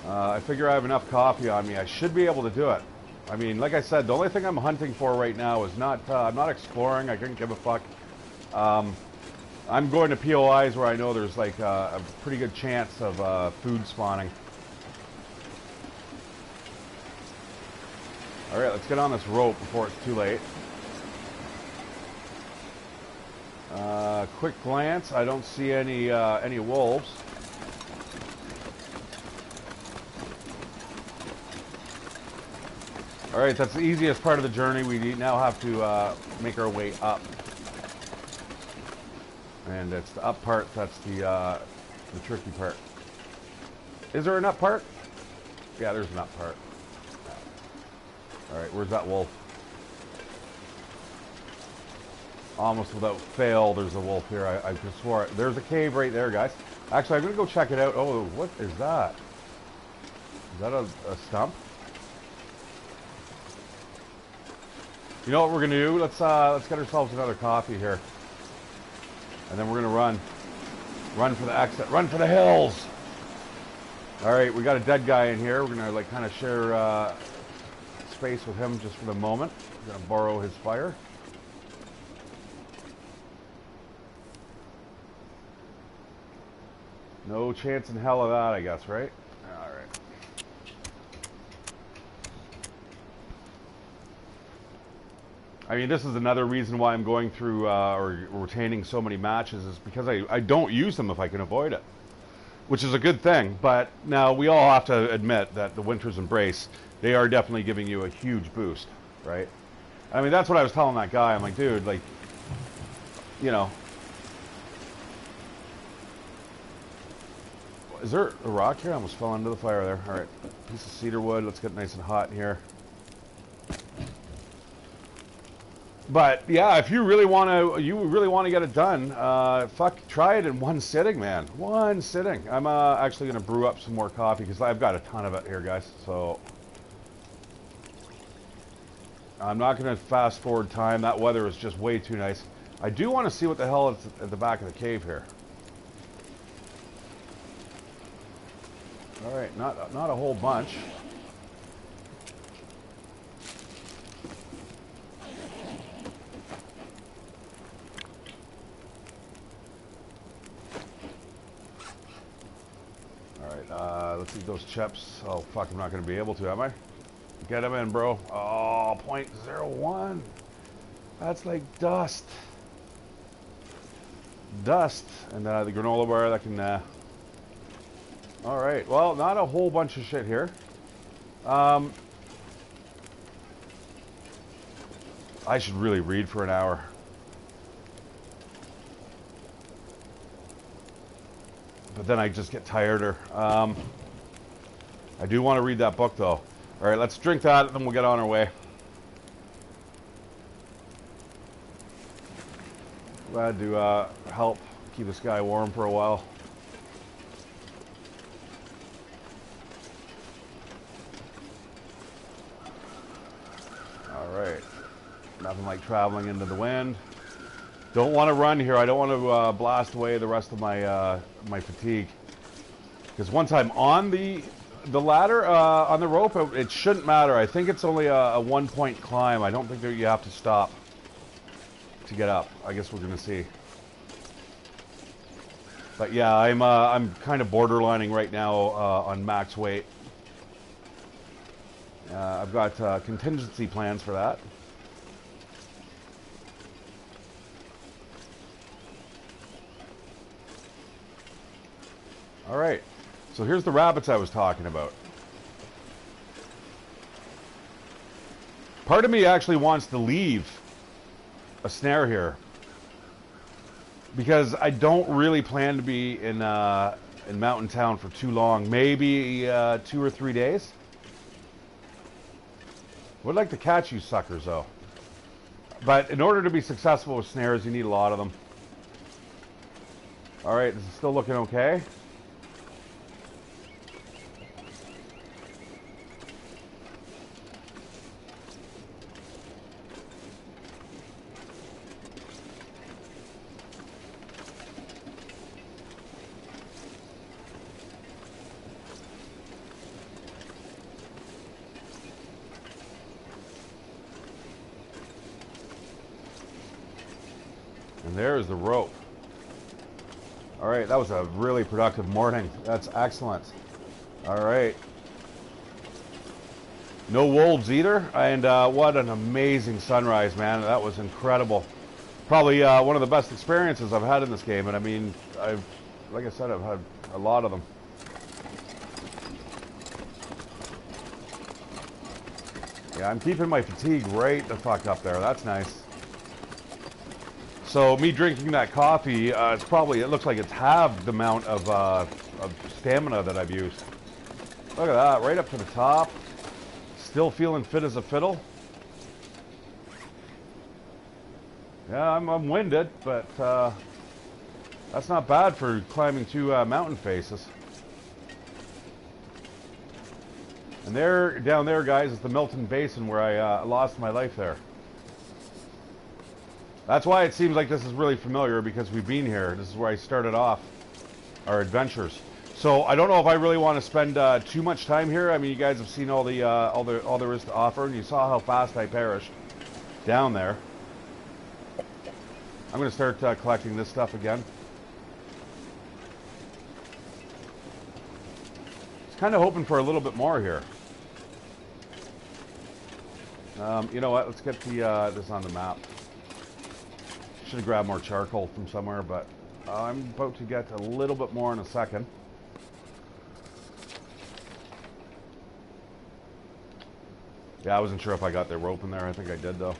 I figure I have enough coffee on me. I should be able to do it. I mean, like I said, the only thing I'm hunting for right now is not, I'm not exploring. I couldn't give a fuck. I'm going to POIs where I know there's like a pretty good chance of food spawning. All right, let's get on this rope before it's too late. Quick glance. I don't see any wolves. All right, that's the easiest part of the journey. We now have to make our way up. And it's the up part that's the tricky part. Is there an up part? Yeah, there's an up part. All right, where's that wolf? Almost without fail, there's a wolf here. I just swore it. There's a cave right there, guys. Actually, I'm going to go check it out. Oh, what is that? Is that a stump? You know what we're going to do? Let's get ourselves another coffee here. And then we're going to run. Run for the exit. Run for the hills! Alright, we got a dead guy in here. We're going to like kind of share space with him just for the moment. We're going to borrow his fire. No chance in hell of that, I guess, right? Alright. I mean, this is another reason why I'm going through or retaining so many matches is because I don't use them if I can avoid it. Which is a good thing, but now we all have to admit that the Winter's Embrace, they are definitely giving you a huge boost, right? I mean, that's what I was telling that guy. I'm like, dude, like, you know, is there a rock here? I almost fell into the fire there. All right, piece of cedar wood. Let's get nice and hot in here. But yeah, if you really want to get it done, try it in one sitting, man. One sitting. I'm actually gonna brew up some more coffee because I've got a ton of it here, guys. So I'm not gonna fast forward time. That weather is just way too nice. I do want to see what the hell is at the back of the cave here. All right, not a whole bunch. Let's eat those chips. Oh, fuck, I'm not going to be able to, am I? Get them in, bro. Oh, 0.01. That's like dust. Dust. And the granola bar that can... All right. Well, not a whole bunch of shit here. I should really read for an hour. But then I just get tireder. I do want to read that book, though. All right, let's drink that, and then we'll get on our way. Glad to help keep this guy warm for a while. All right. Nothing like traveling into the wind. Don't want to run here. I don't want to blast away the rest of my my fatigue. Because once I'm on the ladder, on the rope, it shouldn't matter. I think it's only a 1-point climb. I don't think that you have to stop to get up. I guess we're gonna see. But yeah, I'm kind of borderlining right now on max weight. I've got contingency plans for that. All right, so here's the rabbits I was talking about. Part of me actually wants to leave a snare here because I don't really plan to be in Mountain Town for too long. Maybe 2 or 3 days. Would like to catch you suckers though. But in order to be successful with snares, you need a lot of them. All right, this is still looking okay. And there's the rope. All right, that was a really productive morning. That's excellent. All right. No wolves either. And what an amazing sunrise, man. That was incredible. Probably one of the best experiences I've had in this game. And I mean, like I said, I've had a lot of them. Yeah, I'm keeping my fatigue right the fuck up there. That's nice. So me drinking that coffee, it's probably, it looks like it's halved the amount of stamina that I've used. Look at that, right up to the top. Still feeling fit as a fiddle. Yeah, I'm winded, but that's not bad for climbing 2 mountain faces. And there, down there, guys, is the Milton Basin where I lost my life there. That's why it seems like this is really familiar, because we've been here. This is where I started off our adventures. So I don't know if I really want to spend too much time here. I mean, you guys have seen all there is to offer, and you saw how fast I perished down there. I'm going to start collecting this stuff again. Just kind of hoping for a little bit more here. You know what? Let's get the this on the map. Should have grabbed more charcoal from somewhere, but I'm about to get a little bit more in a second. Yeah, I wasn't sure if I got the rope in there. I think I did, though.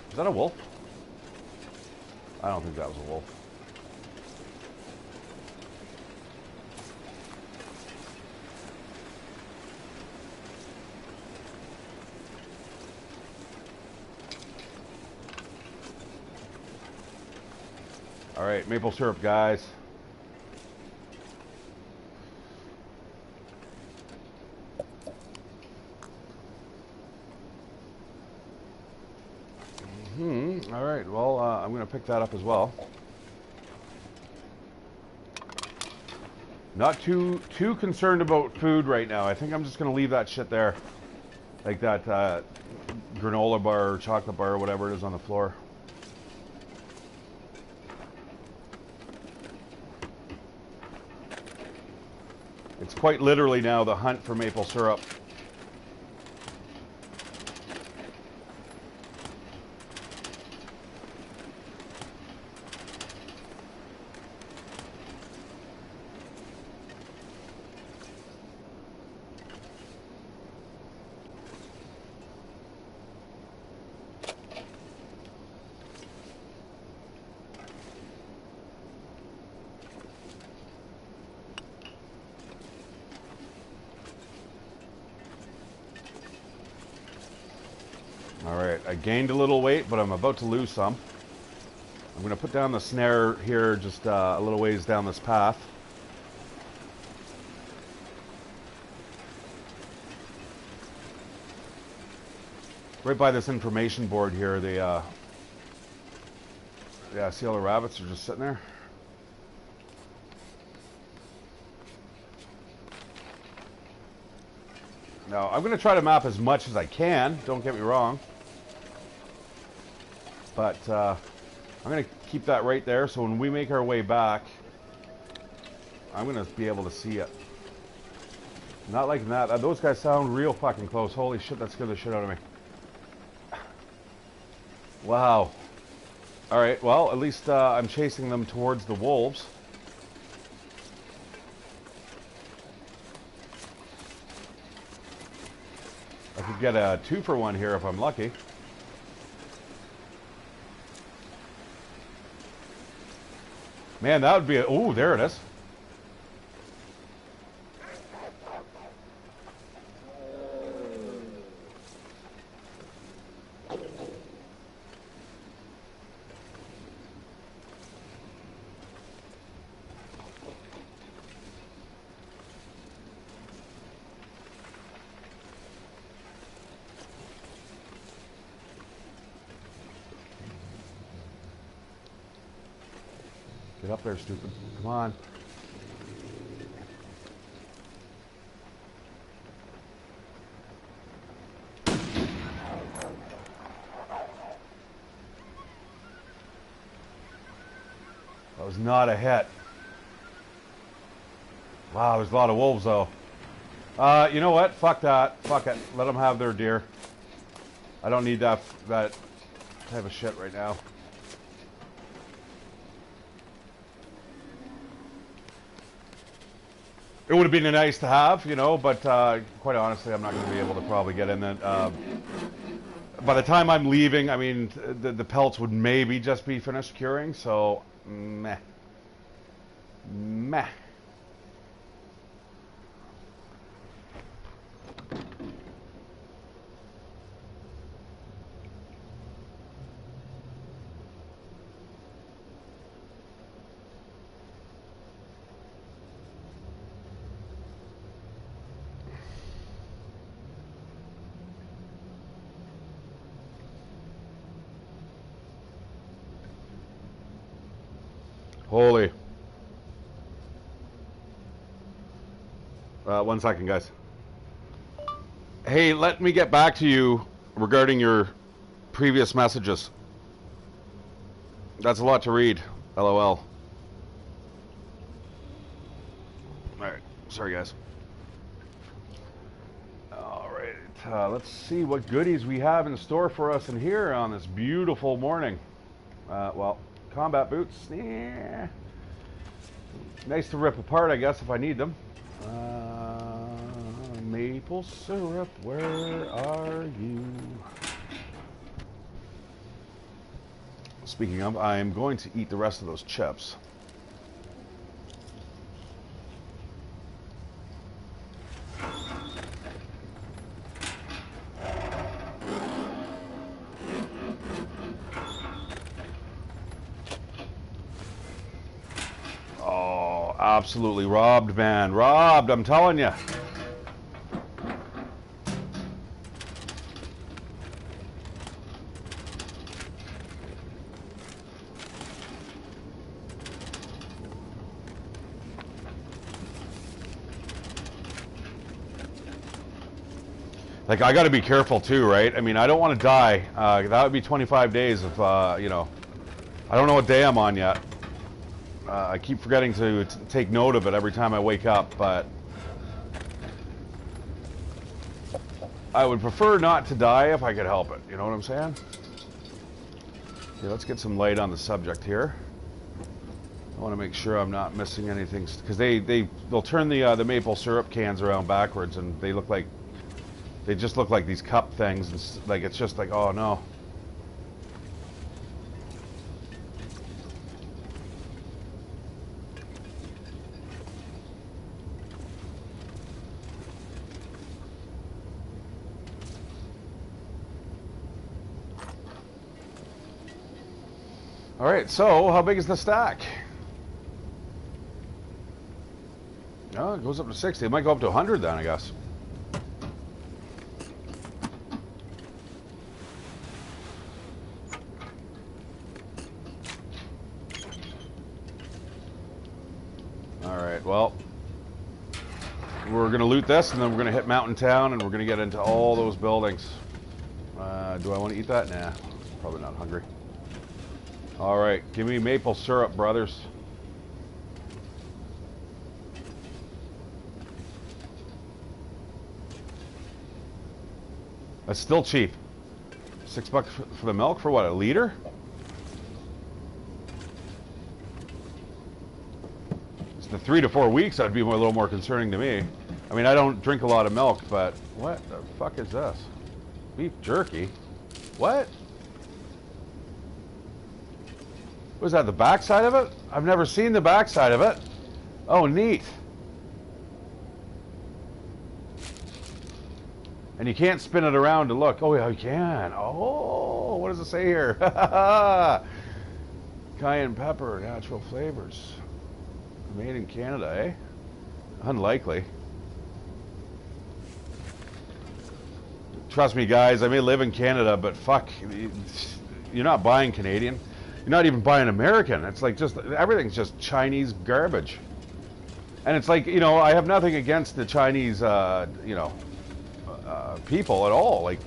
Is that a wolf? I don't think that was a wolf. All right, maple syrup, guys. All right, well, I'm going to pick that up as well. Not too concerned about food right now. I think I'm just going to leave that shit there. Like that granola bar or chocolate bar or whatever it is on the floor. It's quite literally now the hunt for maple syrup. Alright, I gained a little weight, but I'm about to lose some. I'm going to put down the snare here just a little ways down this path. Right by this information board here, yeah, see all the rabbits are just sitting there? Now, I'm going to try to map as much as I can, don't get me wrong. But I'm going to keep that right there, so when we make our way back, I'm going to be able to see it. Not like that. Those guys sound real fucking close. Holy shit, that scared the shit out of me. Wow. Alright, well, at least I'm chasing them towards the wolves. I could get a 2-for-1 here if I'm lucky. Man, that would be a... Oh, there it is. Get up there, stupid. Come on. That was not a hit. Wow, there's a lot of wolves, though. You know what? Fuck that. Fuck it. Let them have their deer. I don't need that type of shit right now. It would have been nice to have, you know, but quite honestly, I'm not going to be able to probably get in that. By the time I'm leaving, I mean, the pelts would maybe just be finished curing, so meh. Meh. Holy. 1 second, guys. Hey, let me get back to you regarding your previous messages. That's a lot to read. LOL. Alright. Sorry, guys. Alright. Let's see what goodies we have in store for us in here on this beautiful morning. Well, combat boots. Yeah. Nice to rip apart, I guess, if I need them. Maple syrup, where are you? Speaking of, I'm going to eat the rest of those chips. Oh, absolutely robbed, man. Robbed, I'm telling you. Like, I got to be careful too, right? I mean, I don't want to die. That would be 25 days of, you know, I don't know what day I'm on yet. I keep forgetting to take note of it every time I wake up, but I would prefer not to die if I could help it. You know what I'm saying? Okay, let's get some light on the subject here. I want to make sure I'm not missing anything, because they'll turn the maple syrup cans around backwards, and they look like, they just look like these cup things. It's like, it's just like, oh no. All right, so how big is the stack? Oh, it goes up to 60. It might go up to 100 then, I guess. Well, we're going to loot this, and then we're going to hit Mountain Town, and we're going to get into all those buildings. Do I want to eat that? Nah, probably not hungry. All right, give me maple syrup, brothers. That's still cheap. $6 for the milk for what, a liter? The 3 to 4 weeks, that'd be a little more concerning to me. I mean, I don't drink a lot of milk, but what the fuck is this? Beef jerky? What? Was that the backside of it? I've never seen the backside of it. Oh, neat. And you can't spin it around to look. Oh, yeah, you can. Oh, what does it say here? Cayenne pepper, natural flavors. Made in Canada, eh? Unlikely. Trust me, guys, I may live in Canada, but fuck, you're not buying Canadian. You're not even buying American. It's like just, everything's just Chinese garbage. And it's like, you know, I have nothing against the Chinese, you know, people at all. Like,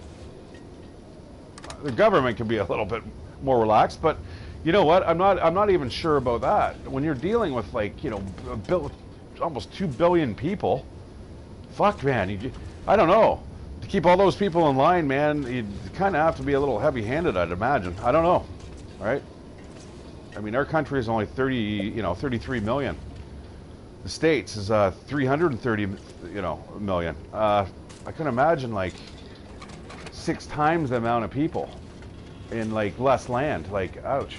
the government can be a little bit more relaxed, but you know what? I'm not even sure about that. When you're dealing with, like, you know, almost 2 billion people, fuck, man. I don't know. To keep all those people in line, man, you kind of have to be a little heavy-handed, I'd imagine. I don't know. All right? I mean, our country is only 33 million. The States is 330, million. I can imagine like 6 times the amount of people in like less land. Like, ouch.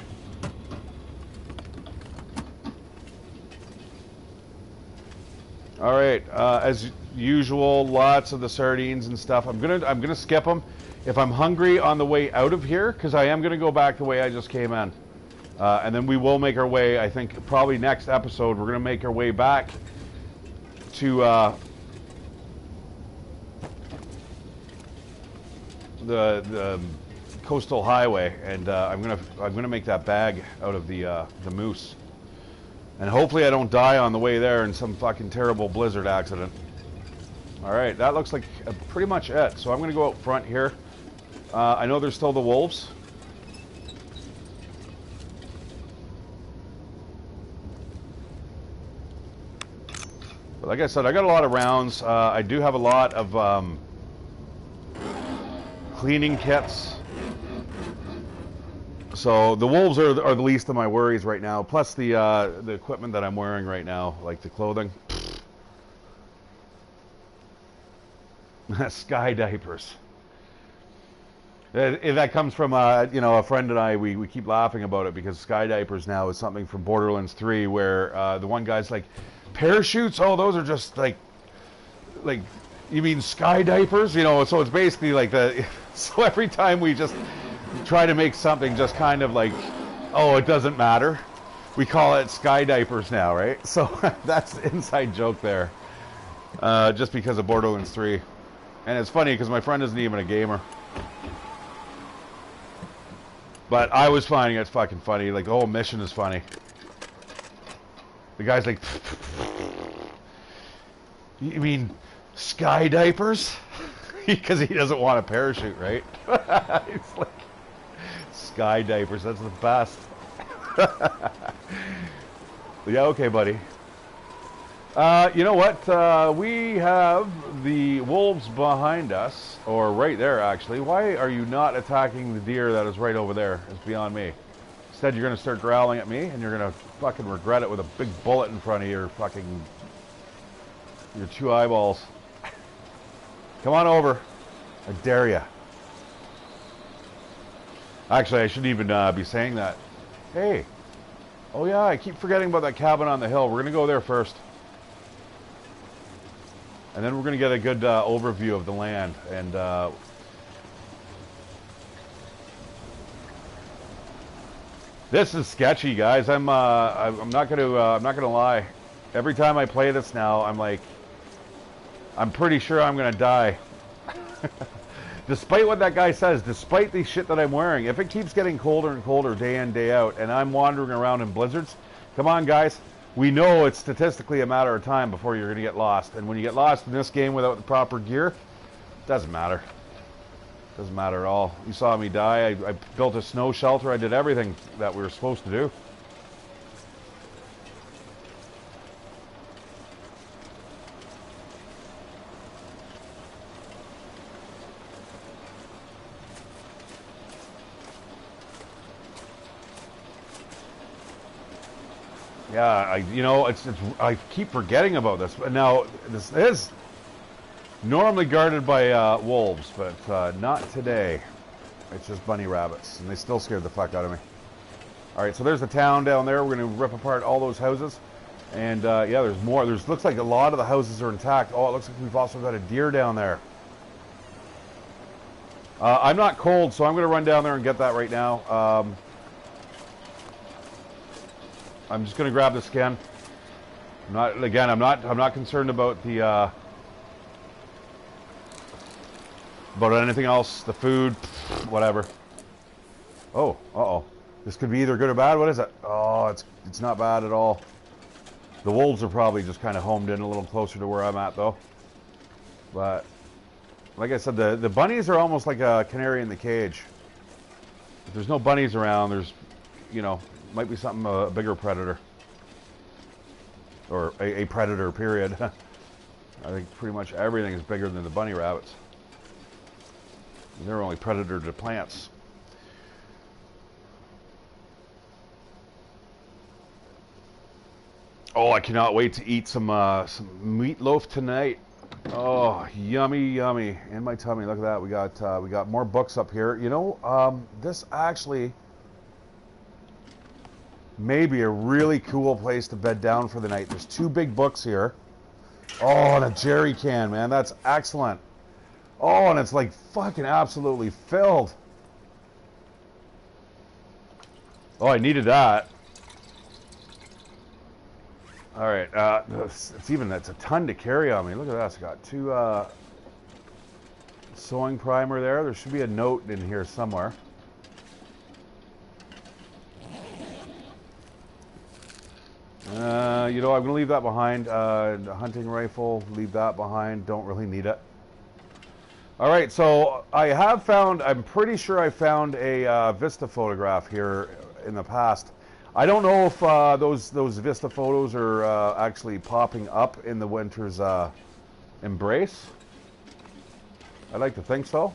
All right, as usual, lots of the sardines and stuff. I'm gonna skip them if I'm hungry on the way out of here, because I am gonna go back the way I just came in. And then we will make our way, I think, probably next episode, we're going to make our way back to the coastal highway, and I'm gonna make that bag out of the moose, and hopefully I don't die on the way there in some fucking terrible blizzard accident. All right, that looks like pretty much it. So I'm going to go out front here. I know there's still the wolves. But like I said, I got a lot of rounds. I do have a lot of cleaning kits. So the wolves are the least of my worries right now. Plus the equipment that I'm wearing right now, like the clothing. Sky diapers. That comes from a friend and I. We keep laughing about it because sky diapers now is something from Borderlands 3, where the one guy's like, parachutes? Oh, those are just like you mean sky diapers? You know, so it's basically like so every time we just try to make something just kind of like, oh, it doesn't matter, we call it sky diapers now, right? So that's the inside joke there, just because of Borderlands 3. And it's funny because my friend isn't even a gamer. But I was finding it fucking funny. Like, the whole mission is funny. The guy's like, you mean sky diapers? Because he doesn't want a parachute, right? It's like, sky diapers, that's the best. Yeah, okay, buddy. You know what? We have the wolves behind us, or right there, actually. Why are you not attacking the deer that is right over there? It's beyond me. Instead, you're going to start growling at me, and you're going to fucking regret it with a big bullet in front of your two eyeballs. Come on over. I dare ya. Actually, I shouldn't even be saying that. Hey. Oh, yeah, I keep forgetting about that cabin on the hill. We're going to go there first. And then we're going to get a good overview of the land. And this is sketchy, guys. I'm not going to lie. Every time I play this now, I'm like, I'm pretty sure I'm going to die. Despite what that guy says, despite the shit that I'm wearing, if it keeps getting colder and colder day in, day out, and I'm wandering around in blizzards, come on, guys. We know it's statistically a matter of time before you're going to get lost. And when you get lost in this game without the proper gear, it doesn't matter. Doesn't matter at all. You saw me die. I built a snow shelter. I did everything that we were supposed to do. Yeah, I keep forgetting about this. But now, this is normally guarded by wolves, but not today. It's just bunny rabbits, and they still scared the fuck out of me. All right, so there's the town down there. We're going to rip apart all those houses. And, yeah, there's more. Looks like a lot of the houses are intact. Oh, it looks like we've also got a deer down there. I'm not cold, so I'm going to run down there and get that right now. I'm just going to grab the skin. I'm not concerned about the about anything else. The food, whatever. Oh, uh-oh. This could be either good or bad. What is it? Oh, it's not bad at all. The wolves are probably just kind of homed in a little closer to where I'm at, though. But like I said, the bunnies are almost like a canary in the cage. If there's no bunnies around, there's, might be something, a bigger predator. Or a predator, period. I think pretty much everything is bigger than the bunny rabbits. They're only predator to plants. Oh, I cannot wait to eat some meatloaf tonight. Oh, yummy, yummy in my tummy. Look at that. We got more books up here. You know, this actually may be a really cool place to bed down for the night. There's 2 big books here. Oh, and a jerry can, man. That's excellent. Oh, and it's like fucking absolutely filled. Oh, I needed that. All right, it's a ton to carry on me. Look at that. I got 2 sewing primer there. There should be a note in here somewhere. You know, I'm gonna leave that behind. The hunting rifle, leave that behind. Don't really need it. All right, so I have found. I'm pretty sure I found a Vista photograph here in the past. I don't know if those Vista photos are actually popping up in the Winter's Embrace. I'd like to think so.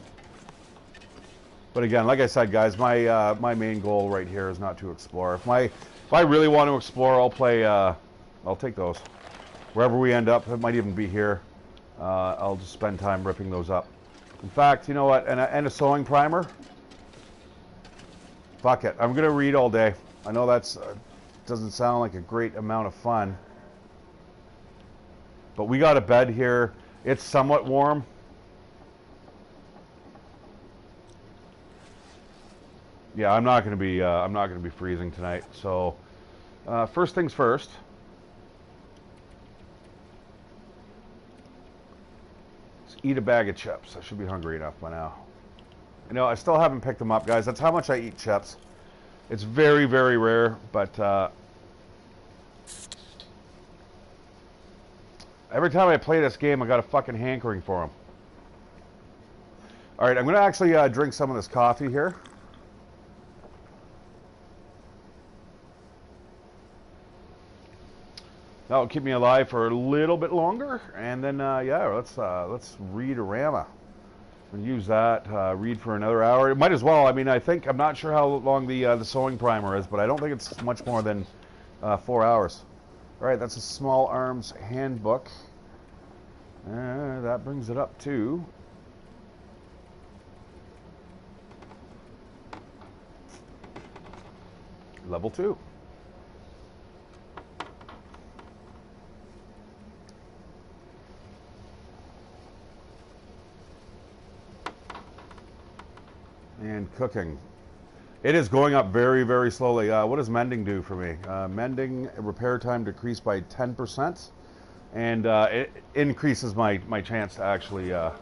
But again, like I said, guys, my main goal right here is not to explore. If I really want to explore, I'll play. I'll take those wherever we end up. It might even be here. I'll just spend time ripping those up. In fact, you know what? And a sewing primer. Fuck it. I'm gonna read all day. I know that's doesn't sound like a great amount of fun, but we got a bed here. It's somewhat warm. Yeah, I'm not going to be freezing tonight. So, first things first. Let's eat a bag of chips. I should be hungry enough by now. You know, I still haven't picked them up, guys. That's how much I eat chips. It's very, very rare, but every time I play this game, I got a fucking hankering for them. All right, I'm going to actually drink some of this coffee here. That'll keep me alive for a little bit longer, and then yeah, let's read Arama. And use that, read for another hour. It might as well. I mean, I'm not sure how long the sewing primer is, but I don't think it's much more than 4 hours. All right, that's a small arms handbook. That brings it up to level 2. And cooking. It is going up very, very slowly. What does mending do for me? Mending repair time decreased by 10%, and it increases my chance to actually all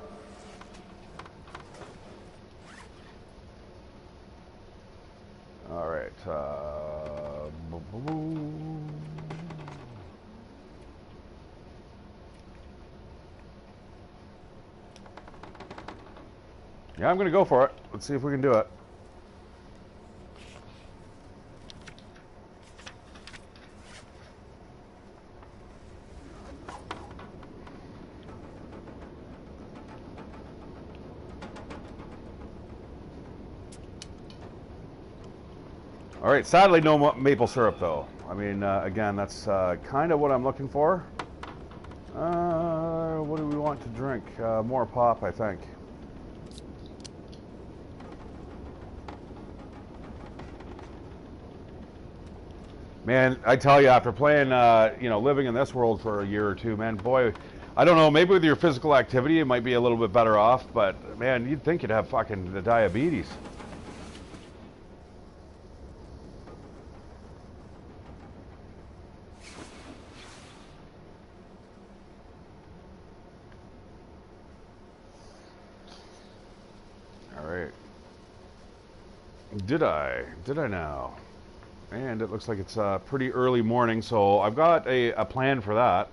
right. Yeah, I'm going to go for it. Let's see if we can do it. All right, sadly no maple syrup though. I mean, again, that's kind of what I'm looking for. What do we want to drink? More pop, I think. Man, I tell you, after playing, you know, living in this world for a year or two, man, boy, I don't know, maybe with your physical activity, you might be a little bit better off, but man, you'd think you'd have fucking the diabetes. All right. Did I now? And it looks like it's a pretty early morning, so I've got a plan for that.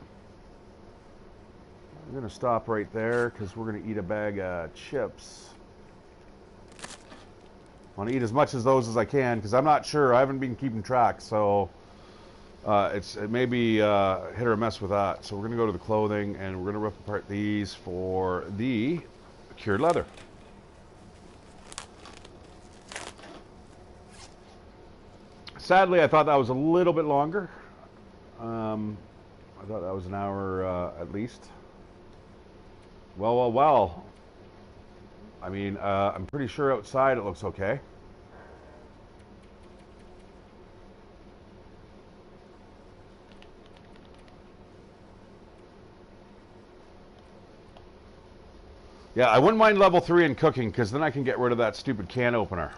I'm going to stop right there because we're going to eat a bag of chips. I want to eat as much of those as I can because I'm not sure. I haven't been keeping track, so it may be hit or miss with that. So we're going to go to the clothing and we're going to rip apart these for the cured leather. Sadly, I thought that was a little bit longer. I thought that was an hour at least. Well. I mean, I'm pretty sure outside it looks okay. Yeah, I wouldn't mind level 3 in cooking, because then I can get rid of that stupid can opener.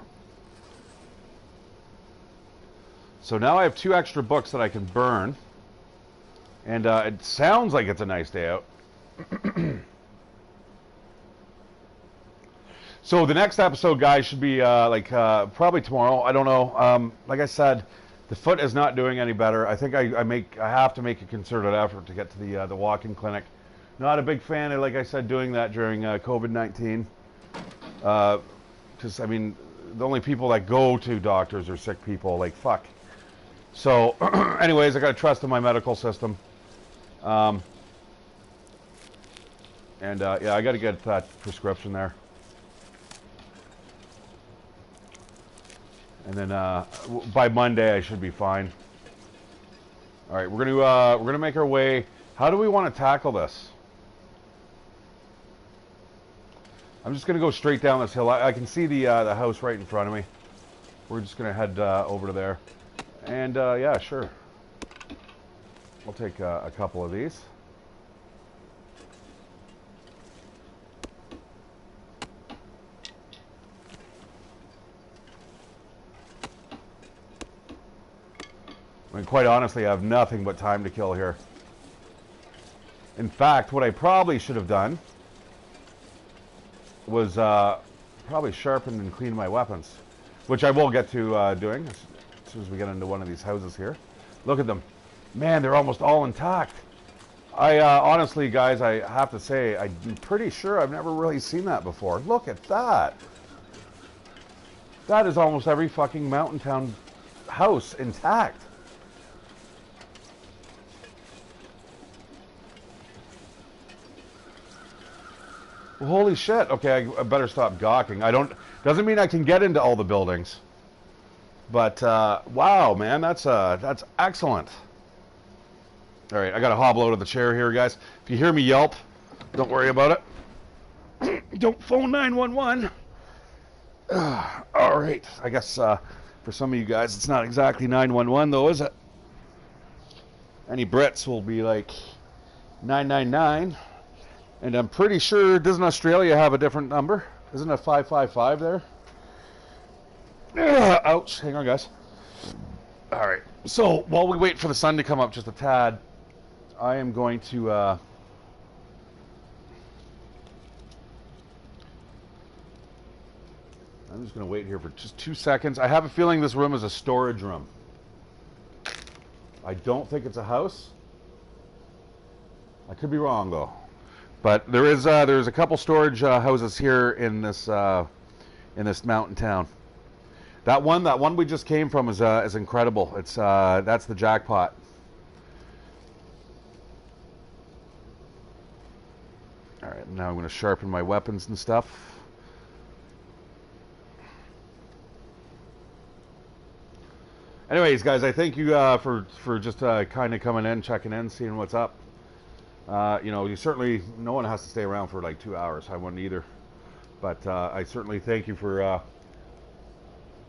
So now I have 2 extra books that I can burn. And it sounds like it's a nice day out. So the next episode, guys, should be probably tomorrow. I don't know. Like I said, the foot is not doing any better. I think I have to make a concerted effort to get to the walk-in clinic. Not a big fan of, like I said, doing that during COVID-19. Because, I mean, the only people that go to doctors are sick people. Like, fuck. So, anyways, I got to trust in my medical system. Yeah, I got to get that prescription there. And then by Monday, I should be fine. All right, we're gonna make our way. How do we want to tackle this? I'm just going to go straight down this hill. I can see the house right in front of me. We're just going to head over to there. And, yeah, sure. I'll take a couple of these. I mean, quite honestly, I have nothing but time to kill here. In fact, what I probably should have done was probably sharpened and cleaned my weapons, which I will get to doing as soon as we get into one of these houses here. Look at them. Man, they're almost all intact. I honestly, guys, I have to say, I'm pretty sure I've never really seen that before. Look at that. That is almost every fucking mountain town house intact. Well, holy shit. Okay, I better stop gawking. Doesn't mean I can get into all the buildings. But, wow, man, that's excellent. All right, I got to hobble out of the chair here, guys. If you hear me yelp, don't worry about it. Don't phone 911. All right, I guess for some of you guys, it's not exactly 911, though, is it? Any Brits will be like 999. And I'm pretty sure, doesn't Australia have a different number? Isn't it 555 there? Ouch. Hang on, guys. All right. So, while we wait for the sun to come up just a tad, I am going to... I'm just going to wait here for just 2 seconds. I have a feeling this room is a storage room. I don't think it's a house. I could be wrong, though. But there's a couple storage houses here in this mountain town. That one we just came from is incredible. It's that's the jackpot. All right, now I'm going to sharpen my weapons and stuff. Anyways, guys, I thank you for just kind of coming in, checking in, seeing what's up. You know, no one has to stay around for like 2 hours. I wouldn't either. But I certainly thank you for,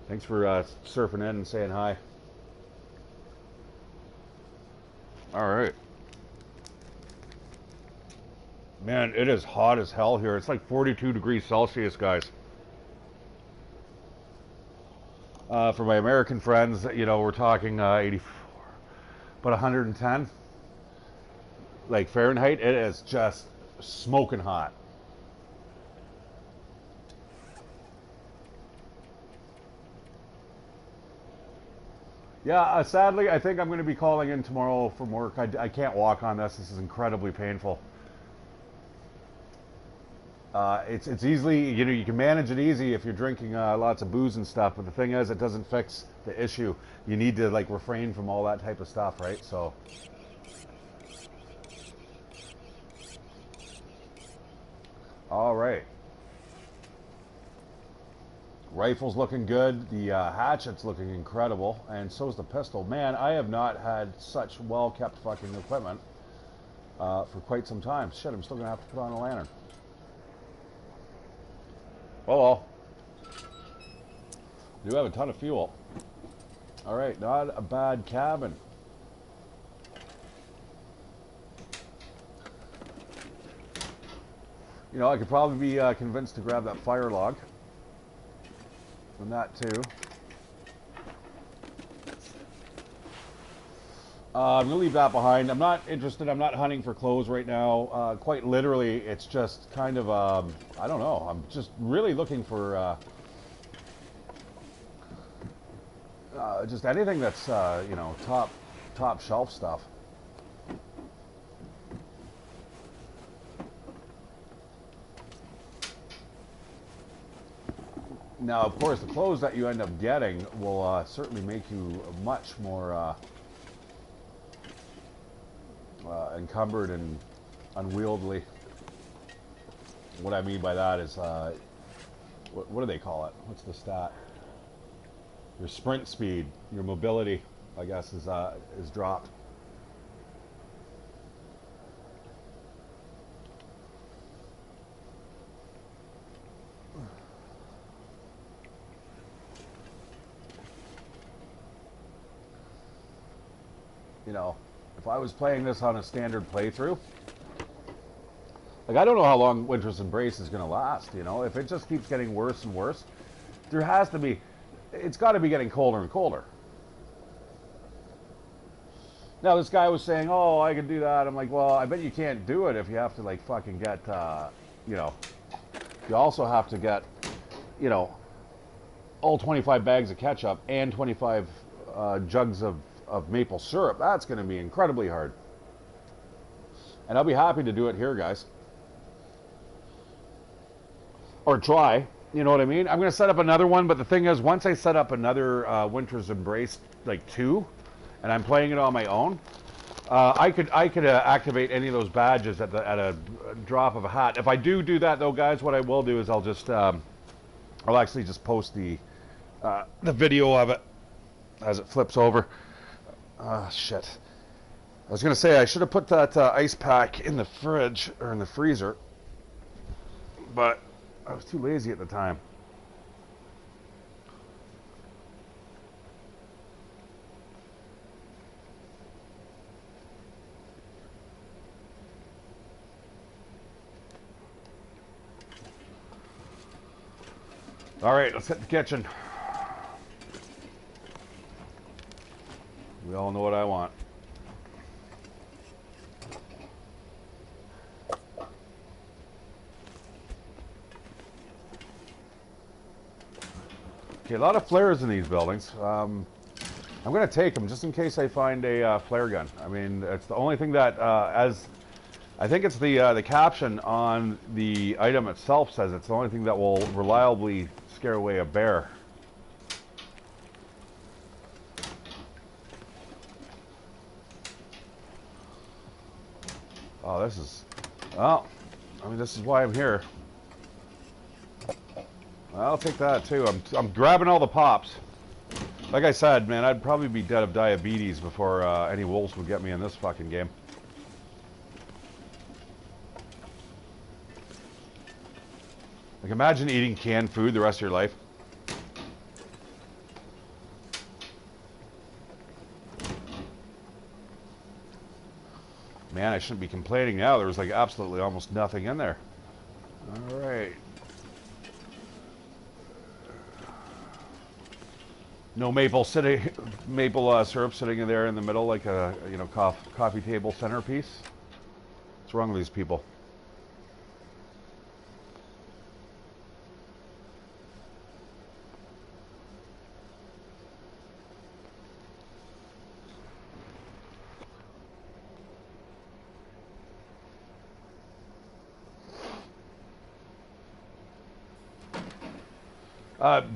thanks for surfing in and saying hi. All right. Man, it is hot as hell here. It's like 42 degrees Celsius, guys. For my American friends, you know, we're talking 84, but 110. Like Fahrenheit, it is just smoking hot. Yeah, sadly, I think I'm going to be calling in tomorrow from work. I can't walk on this. This is incredibly painful. It's easily, you know, you can manage it easy if you're drinking lots of booze and stuff. But the thing is, it doesn't fix the issue. You need to like refrain from all that type of stuff, right? So. All right. Rifle's looking good. The hatchet's looking incredible, and so's the pistol. Man, I have not had such well-kept fucking equipment for quite some time. Shit, I'm still gonna have to put on a lantern. Oh well. We do have a ton of fuel. All right, not a bad cabin. You know, I could probably be convinced to grab that fire log. And that too. I'm gonna leave that behind. I'm not interested. I'm not hunting for clothes right now. Quite literally, it's just kind of I don't know. I'm just really looking for just anything that's you know, top shelf stuff. Now, of course, the clothes that you end up getting will certainly make you much more encumbered and unwieldy. What I mean by that is, what do they call it? What's the stat? Your sprint speed, your mobility, I guess, is dropped. You know, if I was playing this on a standard playthrough, like, I don't know how long Winter's Embrace is going to last, you know? If it just keeps getting worse and worse, there has to be, it's got to be getting colder and colder. Now, this guy was saying, oh, I can do that. I'm like, well, I bet you can't do it if you have to, like, fucking get, you know, you also have to get, you know, all 25 bags of ketchup and 25 jugs of maple syrup. That's going to be incredibly hard. And I'll be happy to do it here, guys. Or try. You know what I mean? I'm going to set up another one, but the thing is, once I set up another Winter's Embrace, like 2, and I'm playing it on my own, I could activate any of those badges at a drop of a hat. If I do that, though, guys, what I will do is I'll just I'll actually just post the video of it as it flips over. Shit. I was going to say I should have put that ice pack in the fridge, or in the freezer, but I was too lazy at the time. All right, let's hit the kitchen. We all know what I want. Okay, a lot of flares in these buildings. I'm going to take them just in case I find a flare gun. I mean, it's the only thing that, as I think it's the caption on the item itself says it's the only thing that will reliably scare away a bear. Oh, this is, well, I mean, this is why I'm here. I'll take that too. I'm grabbing all the pops. Like I said, man, I'd probably be dead of diabetes before any wolves would get me in this fucking game. Like, imagine eating canned food the rest of your life. Man, I shouldn't be complaining now. There was like absolutely almost nothing in there. All right. No maple syrup sitting in there in the middle like a, you know, coffee table centerpiece. What's wrong with these people?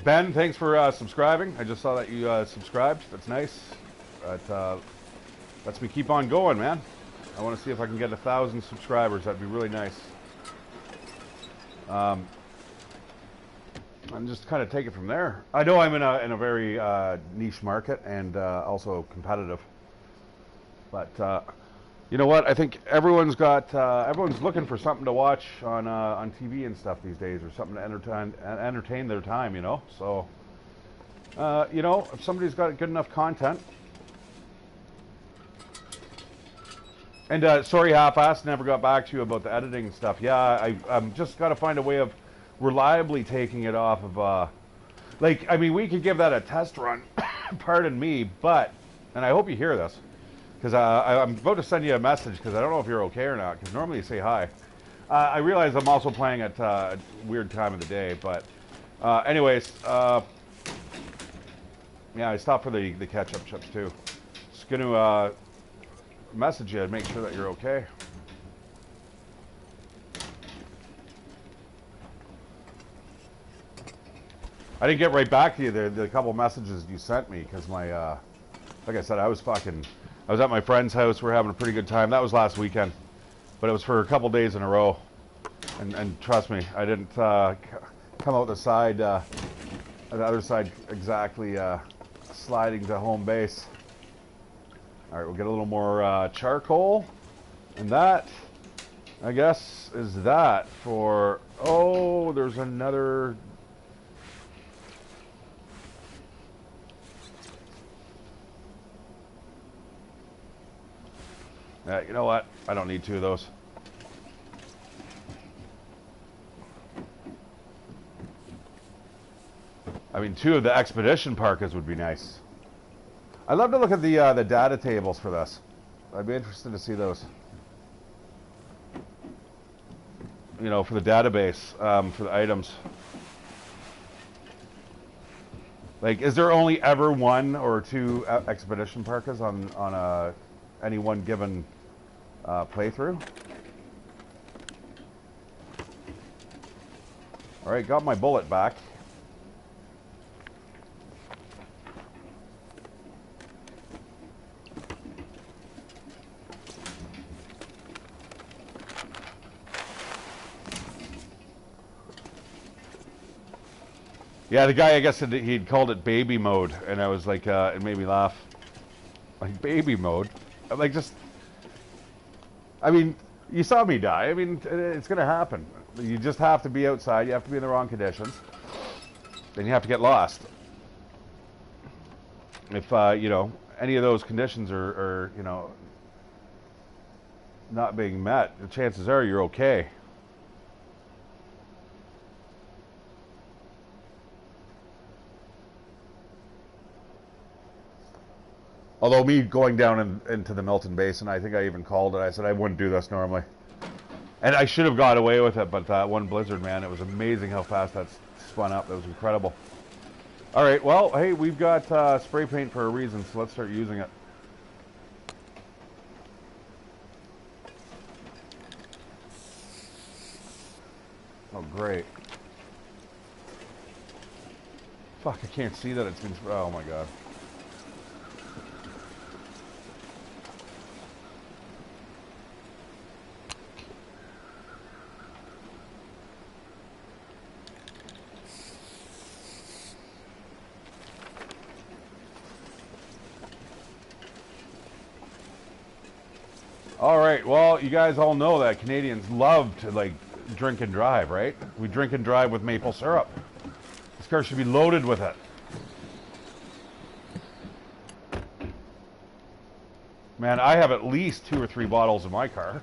Ben, thanks for subscribing. I just saw that you subscribed. That's nice. That lets me keep on going, man. I want to see if I can get 1,000 subscribers. That'd be really nice. and just kind of take it from there. I know I'm in a very niche market and also competitive, but you know what? I think everyone's looking for something to watch on TV and stuff these days, or something to entertain their time. You know, so you know, if somebody's got good enough content. And sorry, half-assed, never got back to you about the editing stuff. Yeah, I'm just got to find a way of reliably taking it off of, like, I mean, we could give that a test run, pardon me, but, and I hope you hear this, because I'm about to send you a message, because I don't know if you're okay or not, because normally you say hi. I realize I'm also playing at a weird time of the day, but anyways, yeah, I stopped for the ketchup chips, too. Just going to message you and make sure that you're okay. I didn't get right back to you, the couple messages you sent me, because my, like I said, I was at my friend's house. We're having a pretty good time. That was last weekend, but it was for a couple days in a row. And trust me, I didn't come out the side, the other side exactly sliding to home base. All right, we'll get a little more charcoal, and that, I guess, is that for, oh, there's another, you know what, I don't need two of those. I mean, two of the expedition parkas would be nice. I'd love to look at the data tables for this. I'd be interested to see those. You know, for the database, for the items. Like, is there only ever one or two expedition parkas on any one given playthrough? All right, got my bullet back. Yeah, the guy, I guess he'd called it baby mode, and I was like, it made me laugh. Like, baby mode? I'm like, just, I mean, you saw me die. I mean, it's going to happen. You just have to be outside. You have to be in the wrong conditions. Then you have to get lost. If, you know, any of those conditions are, you know, not being met, the chances are you're okay. Although me going down into the Milton Basin, I think I even called it. I said I wouldn't do this normally. And I should have got away with it, but that one blizzard, man, it was amazing how fast that spun up. That was incredible. All right, well, hey, we've got spray paint for a reason, so let's start using it. Oh, great. Fuck, I can't see that it's been... Oh, my God. All right, well, you guys all know that Canadians love to, like, drink and drive, right? We drink and drive with maple syrup. This car should be loaded with it. Man, I have at least 2 or 3 bottles in my car.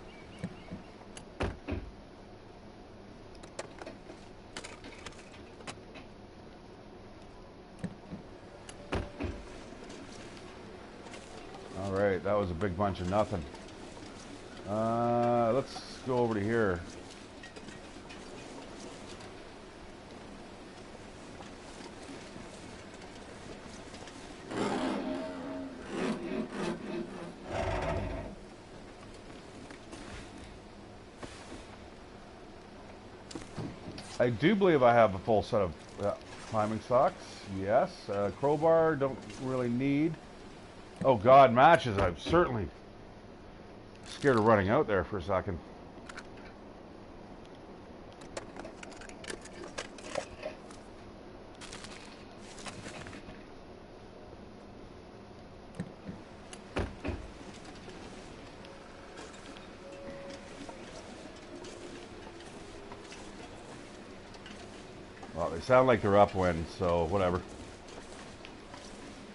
All right, that was a big bunch of nothing. Let's go over to here. I do believe I have a full set of climbing socks. Yes. Crowbar, don't really need. Oh God, matches. I'm certainly scared of running out there for a second. They sound like they're upwind, so whatever.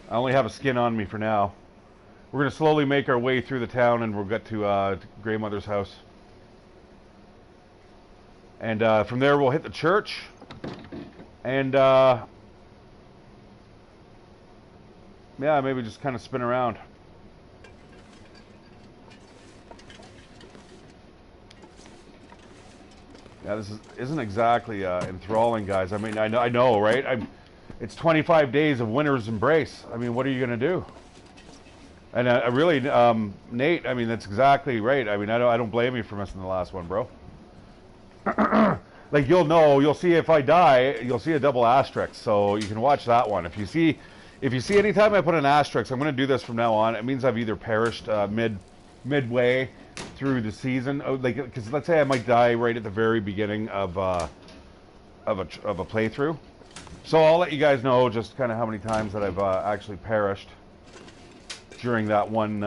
I only have a skin on me for now. We're going to slowly make our way through the town, and we'll get to Grey Mother's house. And from there, we'll hit the church. And, yeah, maybe just kind of spin around. Yeah, this isn't exactly enthralling, guys. I mean, I know, right? It's 25 days of winter's embrace. I mean, what are you going to do? And really, Nate, I mean, that's exactly right. I mean, I don't blame you for missing the last one, bro. Like, you'll see if I die, you'll see a double asterisk, so you can watch that one. If you see anytime I put an asterisk, I'm going to do this from now on. It means I've either perished midway through the season, like, because let's say I might die right at the very beginning of a playthrough. So I'll let you guys know just kind of how many times that I've actually perished during that one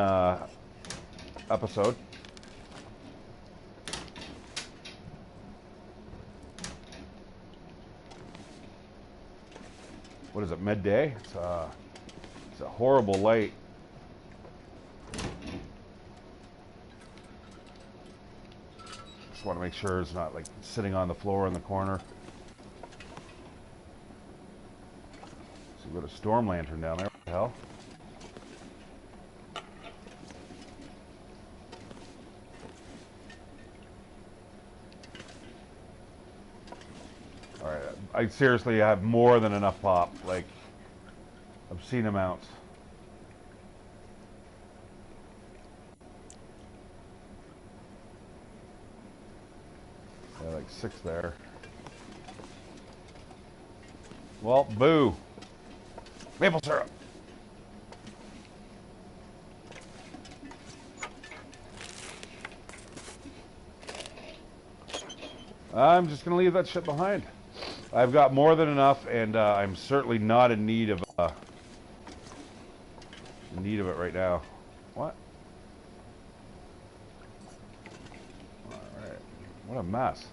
episode. What is it, midday? It's a horrible light. Just want to make sure it's not like sitting on the floor in the corner. So we've got a storm lantern down there. What the hell? Alright, I seriously have more than enough pop, like, obscene amounts. Yeah, like 6 there. Well, boo. Maple syrup. I'm just going to leave that shit behind. I've got more than enough, and I'm certainly not in need of it right now. What? All right. What a mess.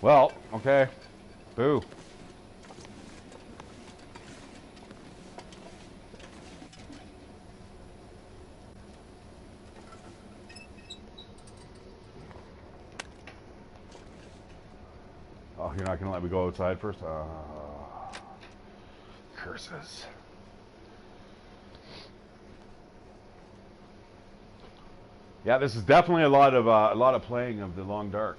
Well, okay. Boo. Oh, you're not going to let me go outside first? Curses. Yeah, this is definitely a lot of playing of the Long Dark.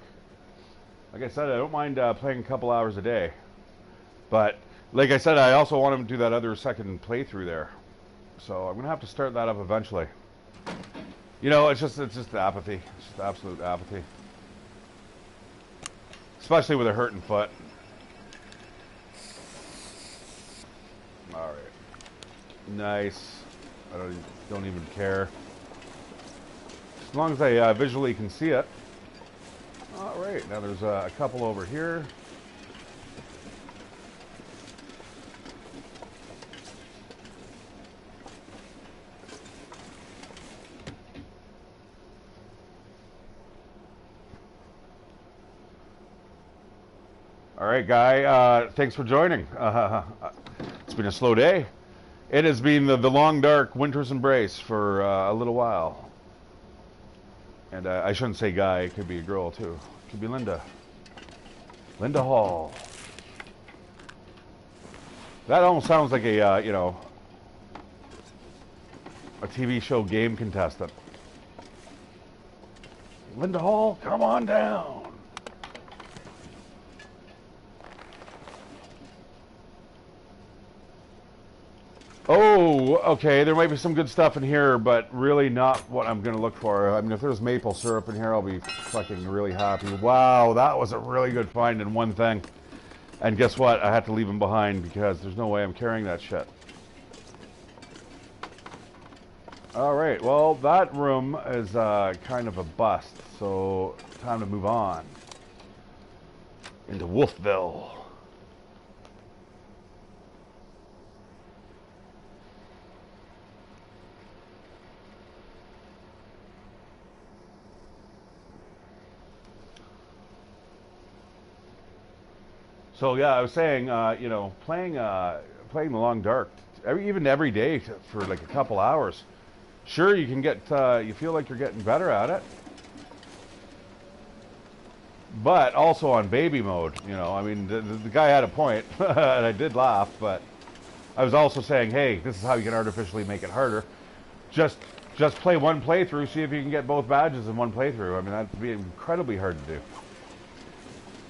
Like I said, I don't mind playing a couple hours a day, but like I said, I also want to do that other second playthrough there. So I'm gonna have to start that up eventually. You know, it's just apathy. It's just absolute apathy, especially with a hurting foot. All right, nice. I don't even care as long as I visually can see it. All right, now there's a couple over here. All right, Guy, thanks for joining. It's been a slow day. It has been the long, dark winter's embrace for a little while. And I shouldn't say Guy, it could be a girl too. It could be Linda. Linda Hall. That almost sounds like a, you know, a TV show game contestant. Linda Hall, come on down. Oh, okay, there might be some good stuff in here, but really not what I'm going to look for. I mean, if there's maple syrup in here, I'll be fucking really happy. Wow, that was a really good find in one thing. And guess what? I had to leave him behind because there's no way I'm carrying that shit. Alright, well, that room is kind of a bust, so time to move on into Wolfville. So yeah, I was saying, you know, playing the long dark, even every day for like a couple hours. Sure, you can get, you feel like you're getting better at it, but also on baby mode. You know, I mean, the guy had a point, and I did laugh, but I was also saying, hey, this is how you can artificially make it harder. Just play one playthrough, see if you can get both badges in one playthrough. I mean, that'd be incredibly hard to do.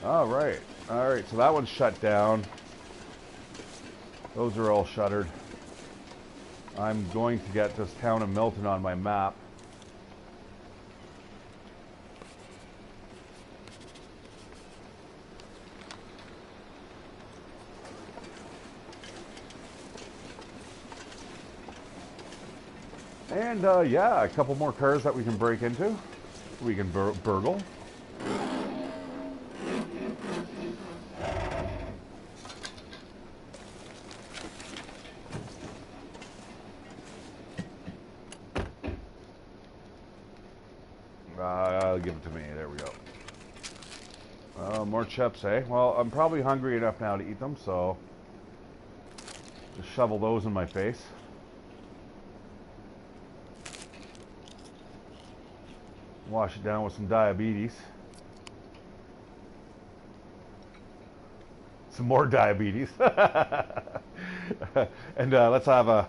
All right. All right, so that one's shut down. Those are all shuttered. I'm going to get this town of Milton on my map. And yeah, a couple more cars that we can break into. We can burgle. Give it to me. There we go. More chips, eh? Well, I'm probably hungry enough now to eat them, so just shovel those in my face. Wash it down with some diabetes. Some more diabetes. And let's have a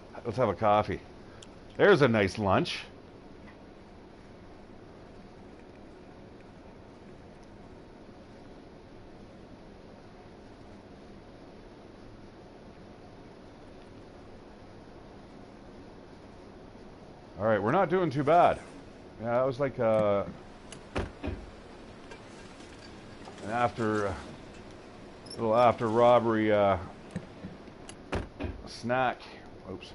coffee. There's a nice lunch. All right, we're not doing too bad. Yeah, that was like an little after robbery snack. Oops.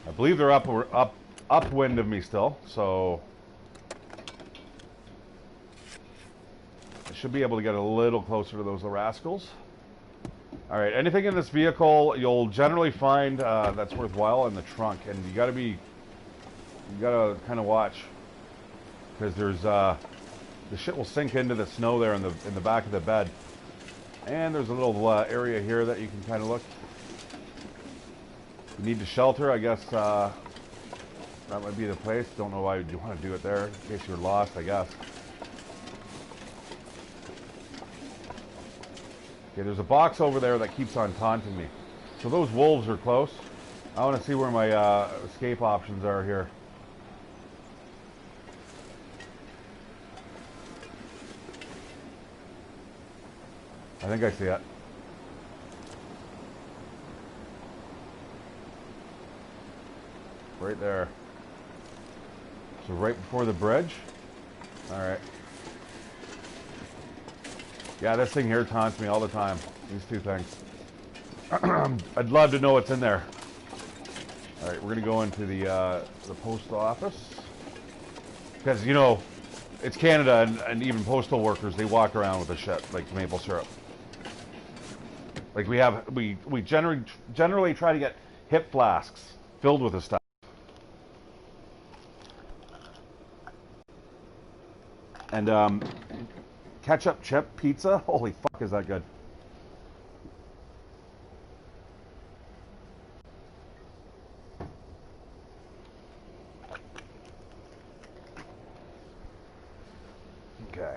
I believe they're upwind of me still, so should be able to get a little closer to those rascals. All right, anything in this vehicle you'll generally find that's worthwhile in the trunk, and you gotta kind of watch because there's the shit will sink into the snow there in the back of the bed, and there's a little area here that you can kind of look. You need to shelter, I guess. That might be the place. Don't know why you want to do it there in case you're lost, I guess. Okay, there's a box over there that keeps on taunting me. So those wolves are close. I want to see where my escape options are here. I think I see it. Right there. So right before the bridge. All right. Yeah, this thing here taunts me all the time. These two things. I'd love to know what's in there. All right, we're gonna go into the post office because you know it's Canada, and even postal workers, they walk around with the shit like maple syrup. Like we generally try to get hip flasks filled with this stuff. And ketchup chip pizza, holy fuck, is that good? Okay.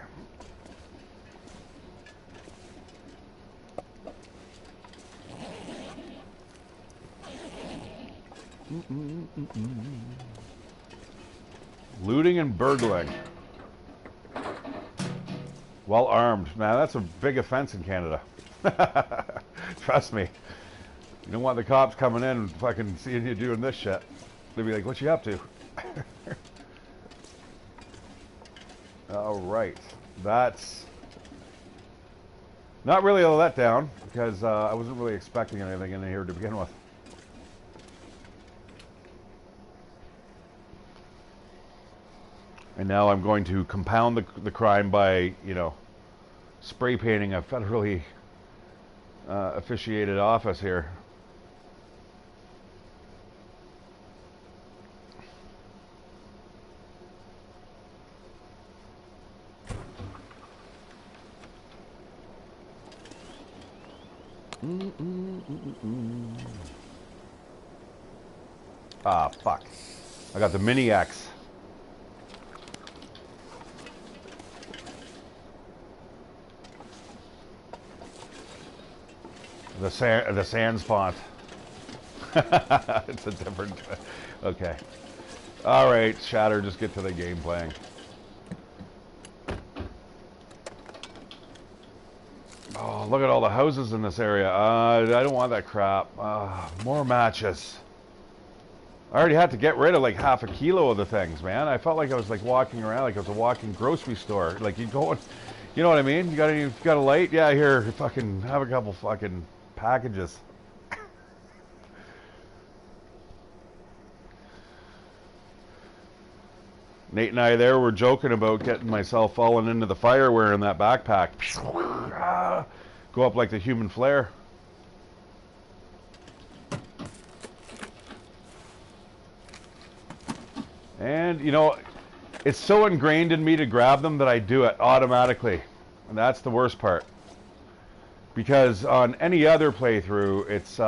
Looting and burgling. Well armed. Man, that's a big offense in Canada. Trust me. You don't want the cops coming in and fucking seeing you doing this shit. They'd be like, what you up to? All right. That's not really a letdown because I wasn't really expecting anything in here to begin with. And now I'm going to compound the crime by, you know, spray painting a federally officiated office here. Ah, fuck. I got the Mini X. The sans font. It's a different... Okay. Alright, Shatter, just get to the game playing. Oh, look at all the houses in this area. I don't want that crap. More matches. I already had to get rid of like half a kilo of the things, man. I felt like I was like walking around like I was a walking grocery store. Like you go, you know what I mean? You got a light? Yeah, here, fucking have a couple fucking packages. Nate and I there were joking about getting myself falling into the fire wearing that backpack. Go up like the human flare. And, you know, it's so ingrained in me to grab them that I do it automatically. And that's the worst part. Because on any other playthrough, it's,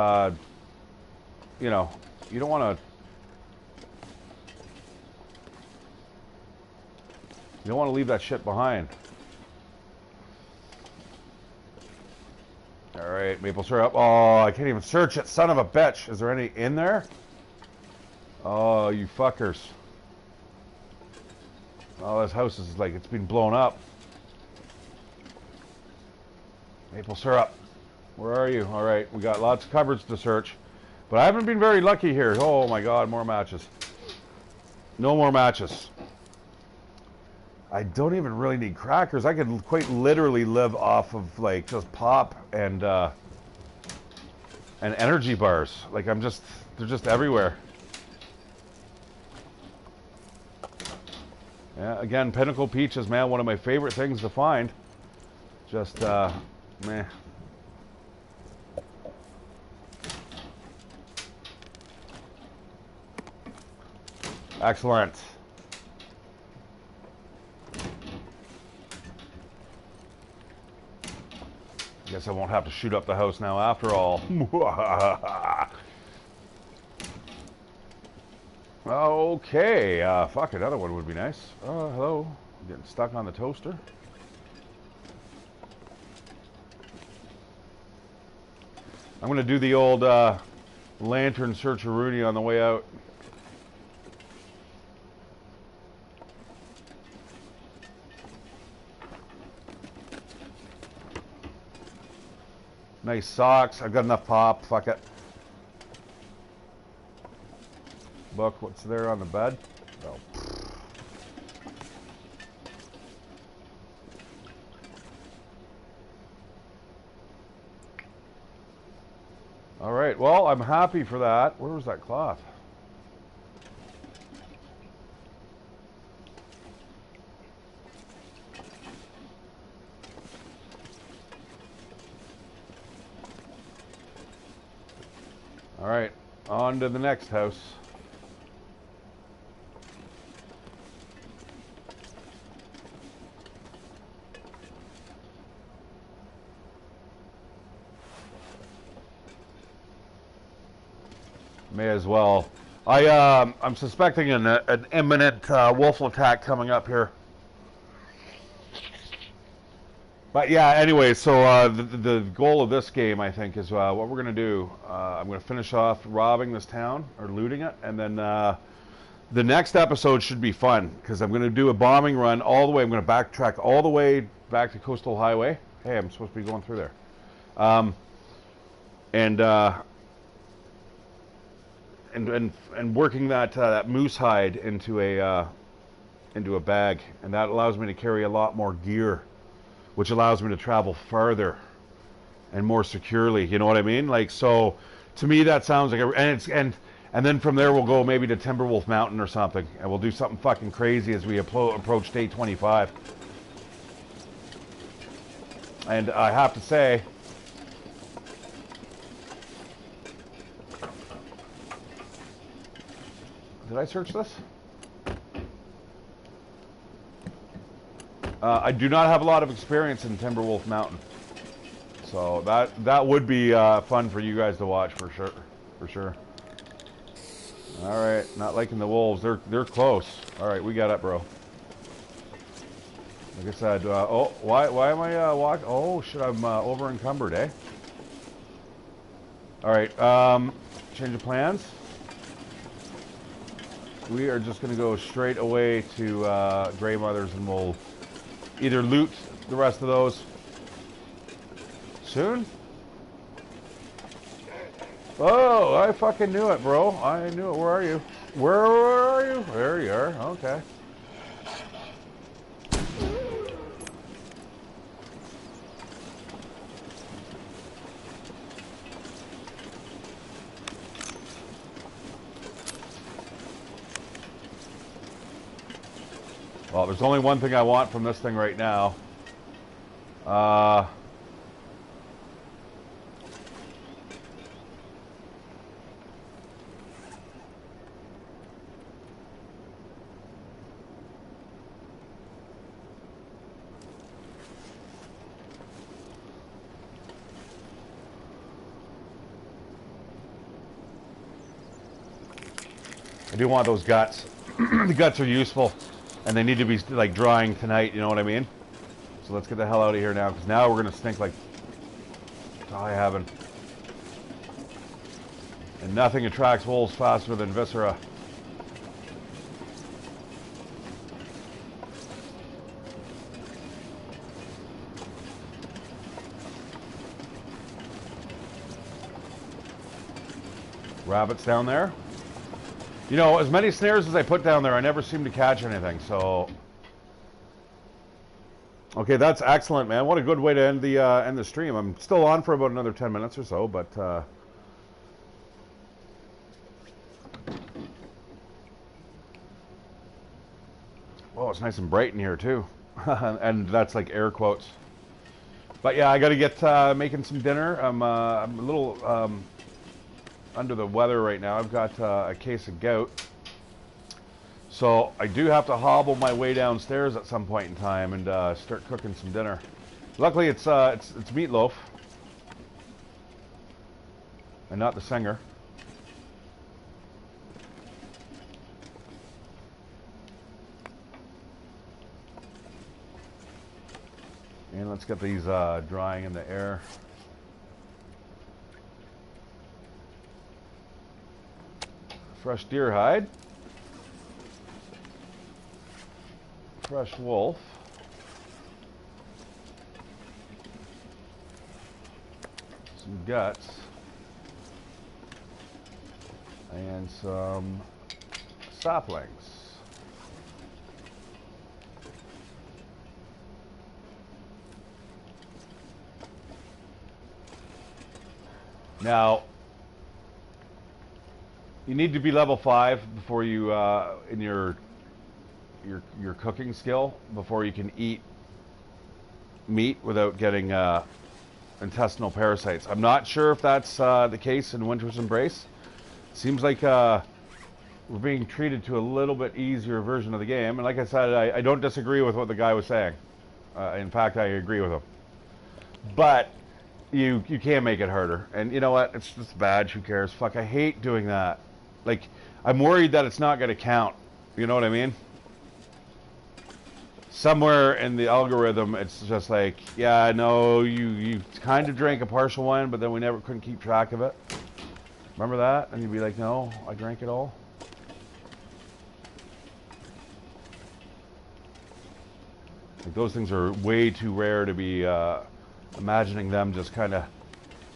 you know, you don't want to... You don't want to leave that shit behind. Alright, maple syrup. Oh, I can't even search it, son of a bitch. Is there any in there? Oh, you fuckers. Oh, this house is like, it's been blown up. Maple syrup. Where are you? Alright, we got lots of cupboards to search. But I haven't been very lucky here. Oh my god, more matches. No more matches. I don't even really need crackers. I could quite literally live off of like just pop and energy bars. Like they're just everywhere. Yeah, again, Pinnacle Peaches, man, one of my favorite things to find. Just meh. Excellent. Guess I won't have to shoot up the house now after all. Okay, fuck, another one would be nice. Hello. I'm getting stuck on the toaster. I'm going to do the old lantern search-a-rooney on the way out. Nice socks. I've got enough pop. Fuck it. Book. What's there on the bed? Oh. All right. Well, I'm happy for that. Where was that cloth? All right, on to the next house. May as well. I'm suspecting an imminent wolf attack coming up here. But yeah, anyway, so the goal of this game, I think, is what we're going to do. I'm going to finish off robbing this town, or looting it, and then the next episode should be fun, because I'm going to do a bombing run all the way. I'm going to backtrack all the way back to Coastal Highway. Hey, I'm supposed to be going through there. And working that moose hide into a bag, and that allows me to carry a lot more gear, which allows me to travel farther and more securely. You know what I mean? Like, so to me that sounds like and then from there we'll go maybe to Timberwolf Mountain or something, and we'll do something fucking crazy as we approach day 25. And I have to say, did I search this? I do not have a lot of experience in Timberwolf Mountain, so that would be fun for you guys to watch for sure. For sure. All right, not liking the wolves. They're close. All right, we got it, bro. Like I said, oh, why am I walking? Oh shit, I'm over encumbered, eh? All right, change of plans. We are just going to go straight away to Grey Mothers, and we'll either loot the rest of those soon. Oh, I fucking knew it, bro. I knew it. Where are you? Where are you? There you are. Okay. Well, there's only one thing I want from this thing right now. I do want those guts. The guts are useful, and they need to be like drying tonight. You know what I mean? So let's get the hell out of here now, because now we're gonna stink like high heaven. And nothing attracts wolves faster than viscera. Rabbits down there. You know, as many snares as I put down there, I never seem to catch anything, so... Okay, that's excellent, man. What a good way to end the stream. I'm still on for about another 10 minutes or so, but... Oh, it's nice and bright in here, too. And that's like air quotes. But yeah, I gotta get making some dinner. I'm a little... under the weather right now. I've got a case of gout, so I do have to hobble my way downstairs at some point in time and start cooking some dinner. Luckily, it's meatloaf and not the singer. And let's get these drying in the air. Fresh deer hide, fresh wolf, some guts, and some saplings. Now, you need to be level 5 before you, in your cooking skill, before you can eat meat without getting intestinal parasites. I'm not sure if that's the case in Winter's Embrace. Seems like we're being treated to a little bit easier version of the game, and like I said, I don't disagree with what the guy was saying. In fact, I agree with him. But you can make it harder, and you know what? It's just bad. Who cares? Fuck, I hate doing that. Like, I'm worried that it's not going to count. You know what I mean? Somewhere in the algorithm, it's just like, yeah, no, you kind of drank a partial one, but then we never couldn't keep track of it. Remember that? And you'd be like, no, I drank it all. Like, those things are way too rare to be imagining them just kind of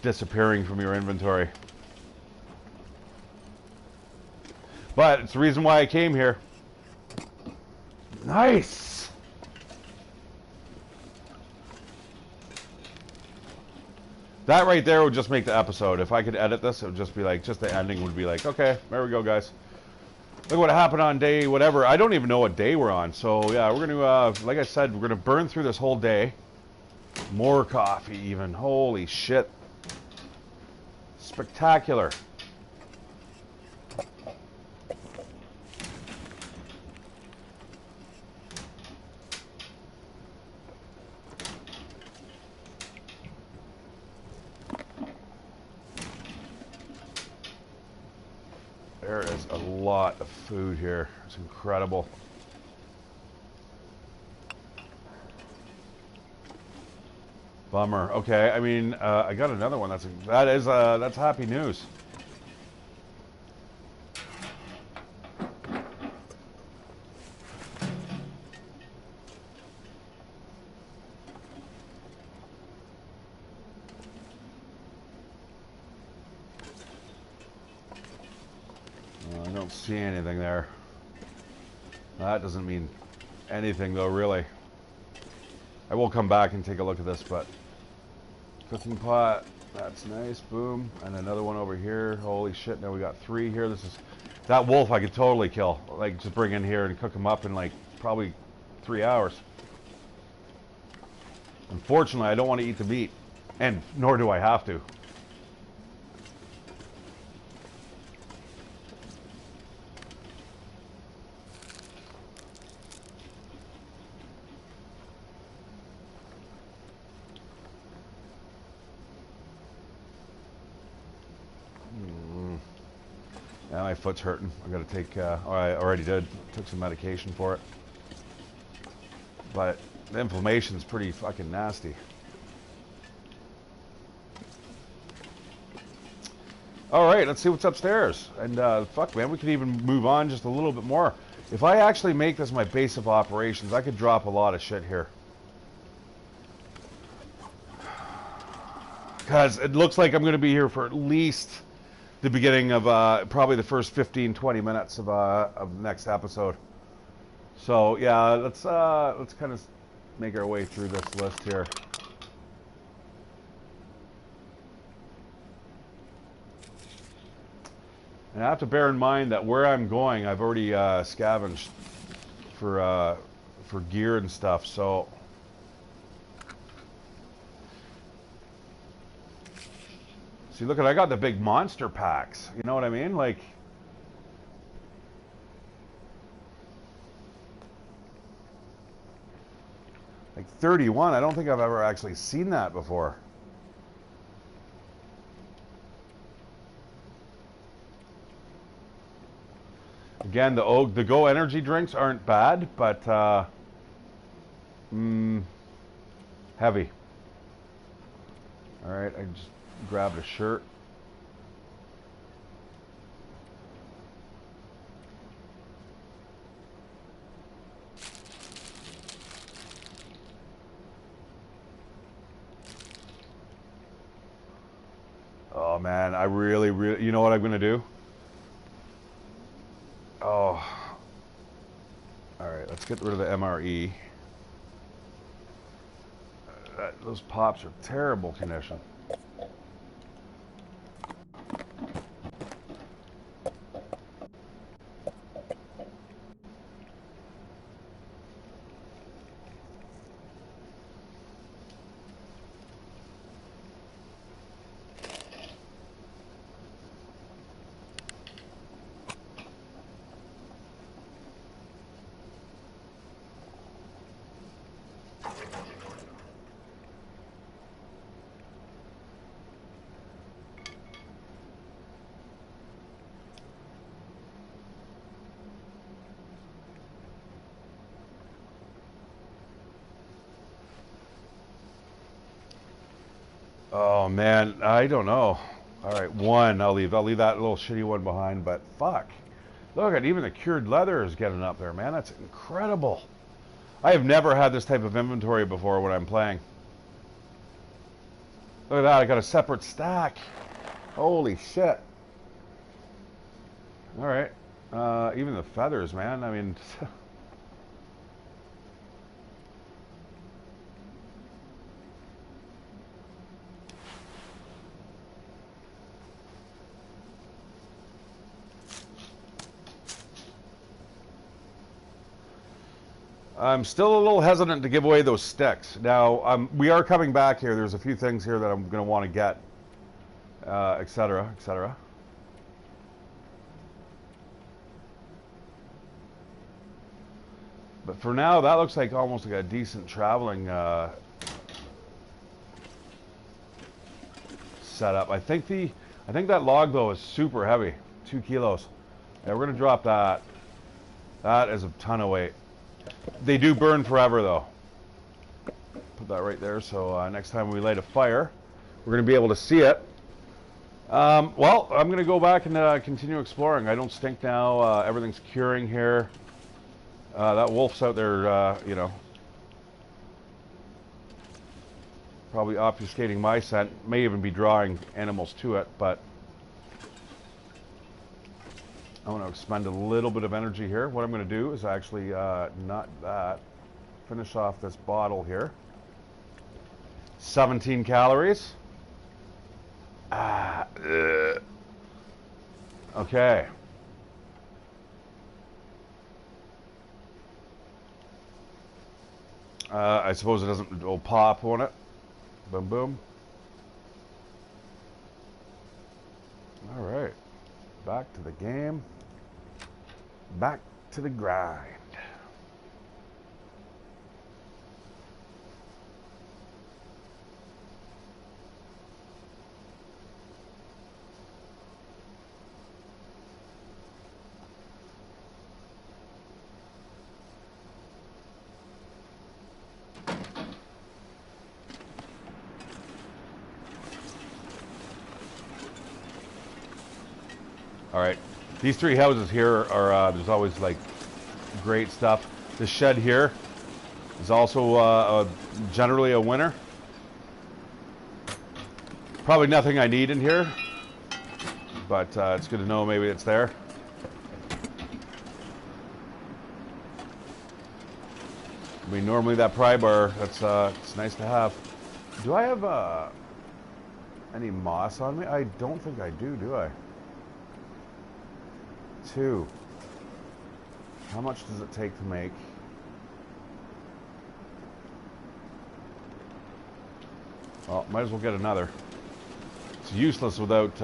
disappearing from your inventory. But it's the reason why I came here. Nice! That right there would just make the episode. If I could edit this, it would just be like, just the ending would be like, okay, there we go, guys. Look what happened on day whatever. I don't even know what day we're on. So, yeah, we're going to, like I said, we're going to burn through this whole day. More coffee even. Holy shit. Spectacular. There is a lot of food here. It's incredible. Bummer. Okay, I mean, I got another one. That's happy news. I don't see anything there. That doesn't mean anything, though, really. I will come back and take a look at this, but cooking pot, that's nice. Boom. And another one over here. Holy shit, now we got 3 here. This is that wolf I could totally kill. Like, just bring in here and cook him up in like probably 3 hours. Unfortunately, I don't want to eat the meat, and nor do I have to. Yeah, my foot's hurting. I gotta take, I already did, took some medication for it. But the inflammation's pretty fucking nasty. Alright, let's see what's upstairs. And fuck man, we could even move on just a little bit more. If I actually make this my base of operations, I could drop a lot of shit here. Because it looks like I'm gonna be here for at least the beginning of probably the first 15-20 minutes of the next episode. So yeah, let's kind of make our way through this list here. And I have to bear in mind that where I'm going, I've already scavenged for gear and stuff. So. See, look at, I got the big monster packs. You know what I mean? Like 31. I don't think I've ever actually seen that before. Again, the Go energy drinks aren't bad, but heavy. All right, I just grabbed a shirt. Oh man, I really, you know what I'm gonna do? Oh, all right, let's get rid of the MRE. Those pops are terrible condition. Oh man, I don't know. All right, one I'll leave. I'll leave that little shitty one behind. But fuck, look at even the cured leather is getting up there, man. That's incredible. I have never had this type of inventory before when I'm playing. Look at that, I got a separate stack. Holy shit. Alright. Even the feathers, man. I mean... I'm still a little hesitant to give away those sticks. Now, we are coming back here. There's a few things here that I'm going to want to get, etc., etc. But for now, that looks like almost like a decent traveling setup. I think that log though is super heavy, 2 kilos. Yeah, we're going to drop that. That is a ton of weight. They do burn forever though. Put that right there so next time we light a fire, we're going to be able to see it. Well, I'm going to go back and continue exploring. I don't stink now. Everything's curing here. That wolf's out there, you know, probably obfuscating my scent. May even be drawing animals to it, but I want to expend a little bit of energy here. What I'm going to do is actually not that. Finish off this bottle here. 17 calories. Okay. I suppose it'll pop, won't it? Boom, boom. All right. Back to the game. Back to the grind. All right, these 3 houses here are, there's always like great stuff. This shed here is also generally a winner. Probably nothing I need in here, but it's good to know maybe it's there. I mean, normally that pry bar, that's it's nice to have. Do I have any moss on me? I don't think I do I? 2. How much does it take to make? Well, might as well get another. It's useless without.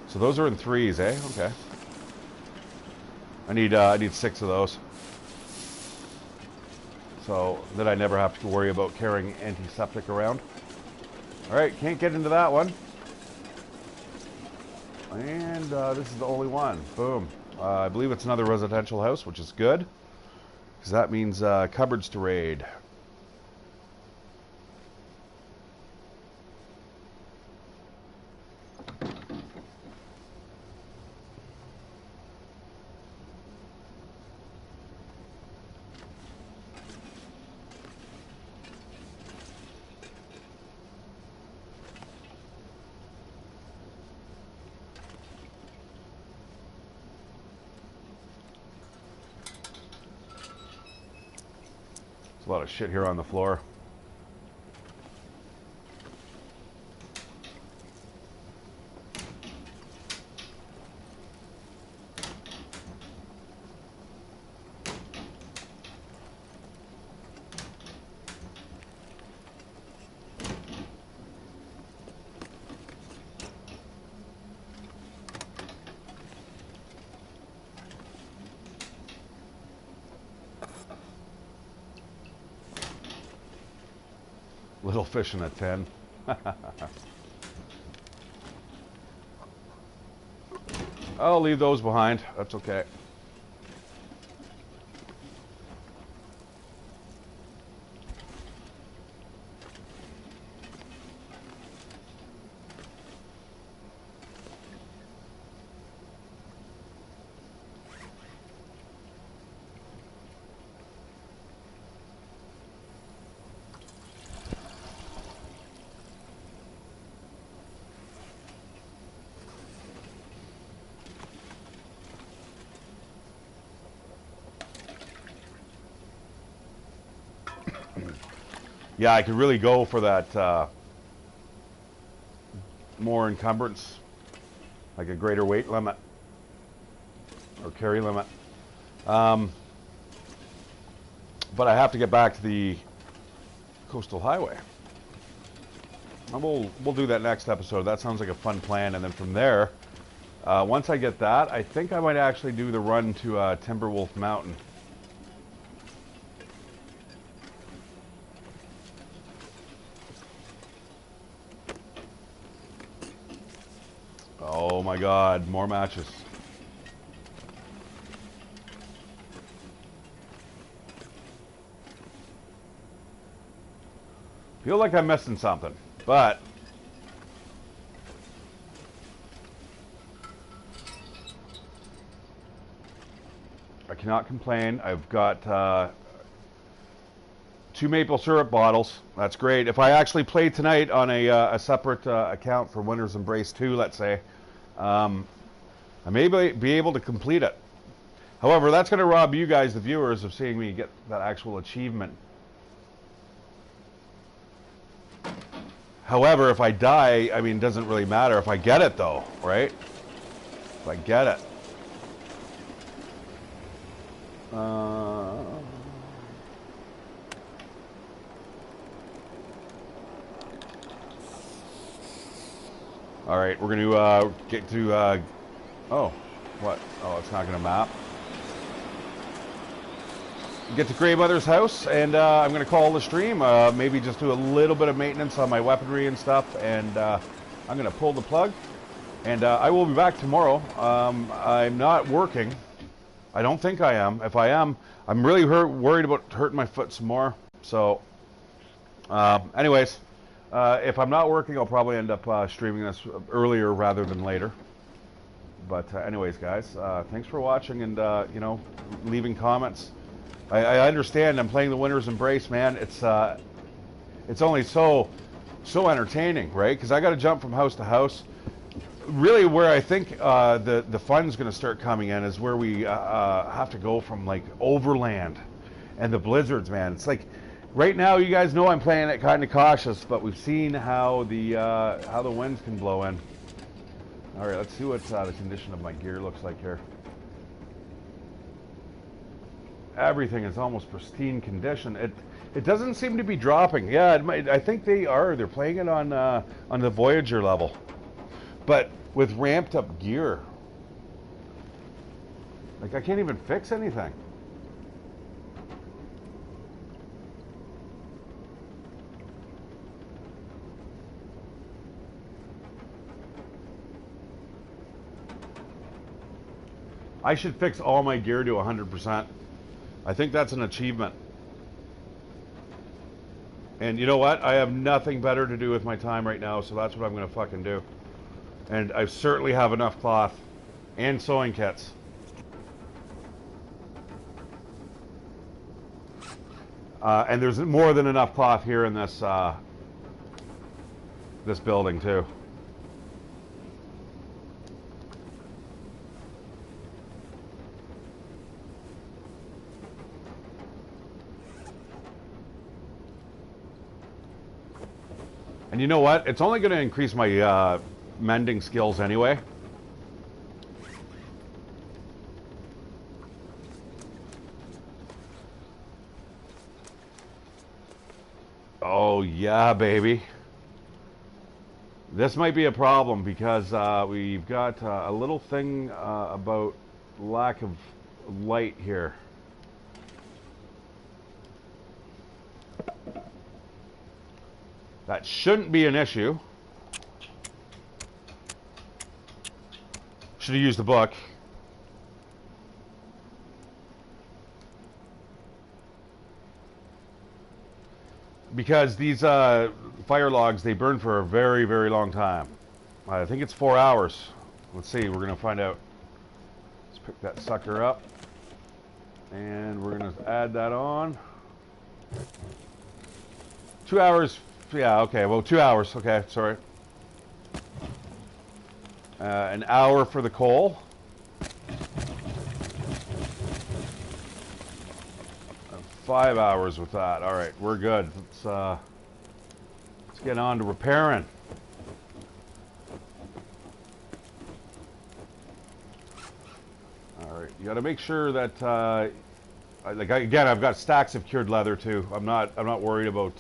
So those are in 3s, eh? Okay. I need 6 of those. So that I never have to worry about carrying antiseptic around. All right, can't get into that one. And this is the only one. Boom. I believe it's another residential house, which is good, because that means cupboards to raid. A lot of shit here on the floor. Little fish in a tin. I'll leave those behind. That's okay. Yeah, I could really go for that more encumbrance, like a greater weight limit or carry limit. But I have to get back to the coastal highway. And we'll do that next episode. That sounds like a fun plan. And then from there, once I get that, I think I might actually do the run to Timberwolf Mountain. Oh my God, more matches. Feel like I'm missing something, but I cannot complain. I've got 2 maple syrup bottles. That's great. If I actually play tonight on a separate account for Winter's Embrace 2, let's say, I may be able to complete it. However, that's going to rob you guys, the viewers, of seeing me get that actual achievement. However, if I die, I mean, it doesn't really matter. If I get it, though, right? If I get it. All right, we're going to get to... oh, what? Oh, it's not going to map. Get to Greymother's house, and I'm going to call the stream. Maybe just do a little bit of maintenance on my weaponry and stuff, and I'm going to pull the plug. And I will be back tomorrow. I'm not working. I don't think I am. If I am, I'm really worried about hurting my foot some more. So, anyways, if I'm not working, I'll probably end up streaming this earlier rather than later. But anyways, guys, thanks for watching and, you know, leaving comments. I understand I'm playing the Winter's Embrace, man. It's only so entertaining, right? Because I got to jump from house to house. Really, where I think the fun's going to start coming in is where we have to go from like overland and the blizzards, man. It's like right now, you guys know I'm playing it kind of cautious, but we've seen how the winds can blow in. All right, let's see what the condition of my gear looks like here. Everything is almost pristine condition. It doesn't seem to be dropping. Yeah, I think they are. They're playing it on the Voyager level, but with ramped up gear. Like I can't even fix anything. I should fix all my gear to 100%. I think that's an achievement. And you know what? I have nothing better to do with my time right now, so that's what I'm going to fucking do. And I certainly have enough cloth and sewing kits. And there's more than enough cloth here in this this building too. And you know what? It's only going to increase my mending skills anyway. Oh yeah, baby. This might be a problem because we've got a little thing about lack of light here. That shouldn't be an issue. Should have used the book. Because these fire logs, they burn for a very, very long time. I think it's 4 hours. Let's see, we're going to find out. Let's pick that sucker up. And we're going to add that on. 2 hours. Yeah, okay, well, 2 hours. Okay, sorry. An hour for the coal. 5 hours with that. All right, we're good. Let's get on to repairing. All right, you got to make sure that again, I've got stacks of cured leather too. I'm not worried about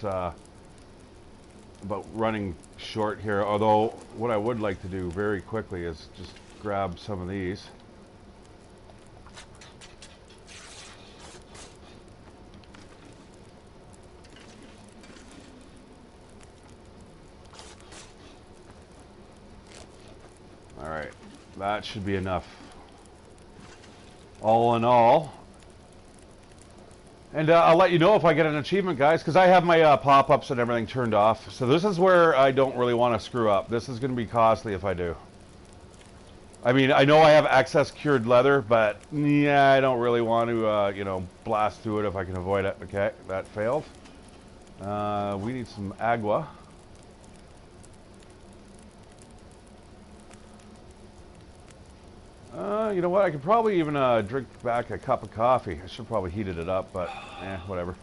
running short here. Although what I would like to do very quickly is just grab some of these. All right, that should be enough. All in all. And I'll let you know if I get an achievement, guys, because I have my pop-ups and everything turned off. So this is where I don't really want to screw up. This is going to be costly if I do. I mean, I know I have excess cured leather, but yeah, I don't really want to, you know, blast through it if I can avoid it. Okay, that failed. We need some agua. You know what? I could probably even drink back a cup of coffee. I should probably heated it up, but whatever.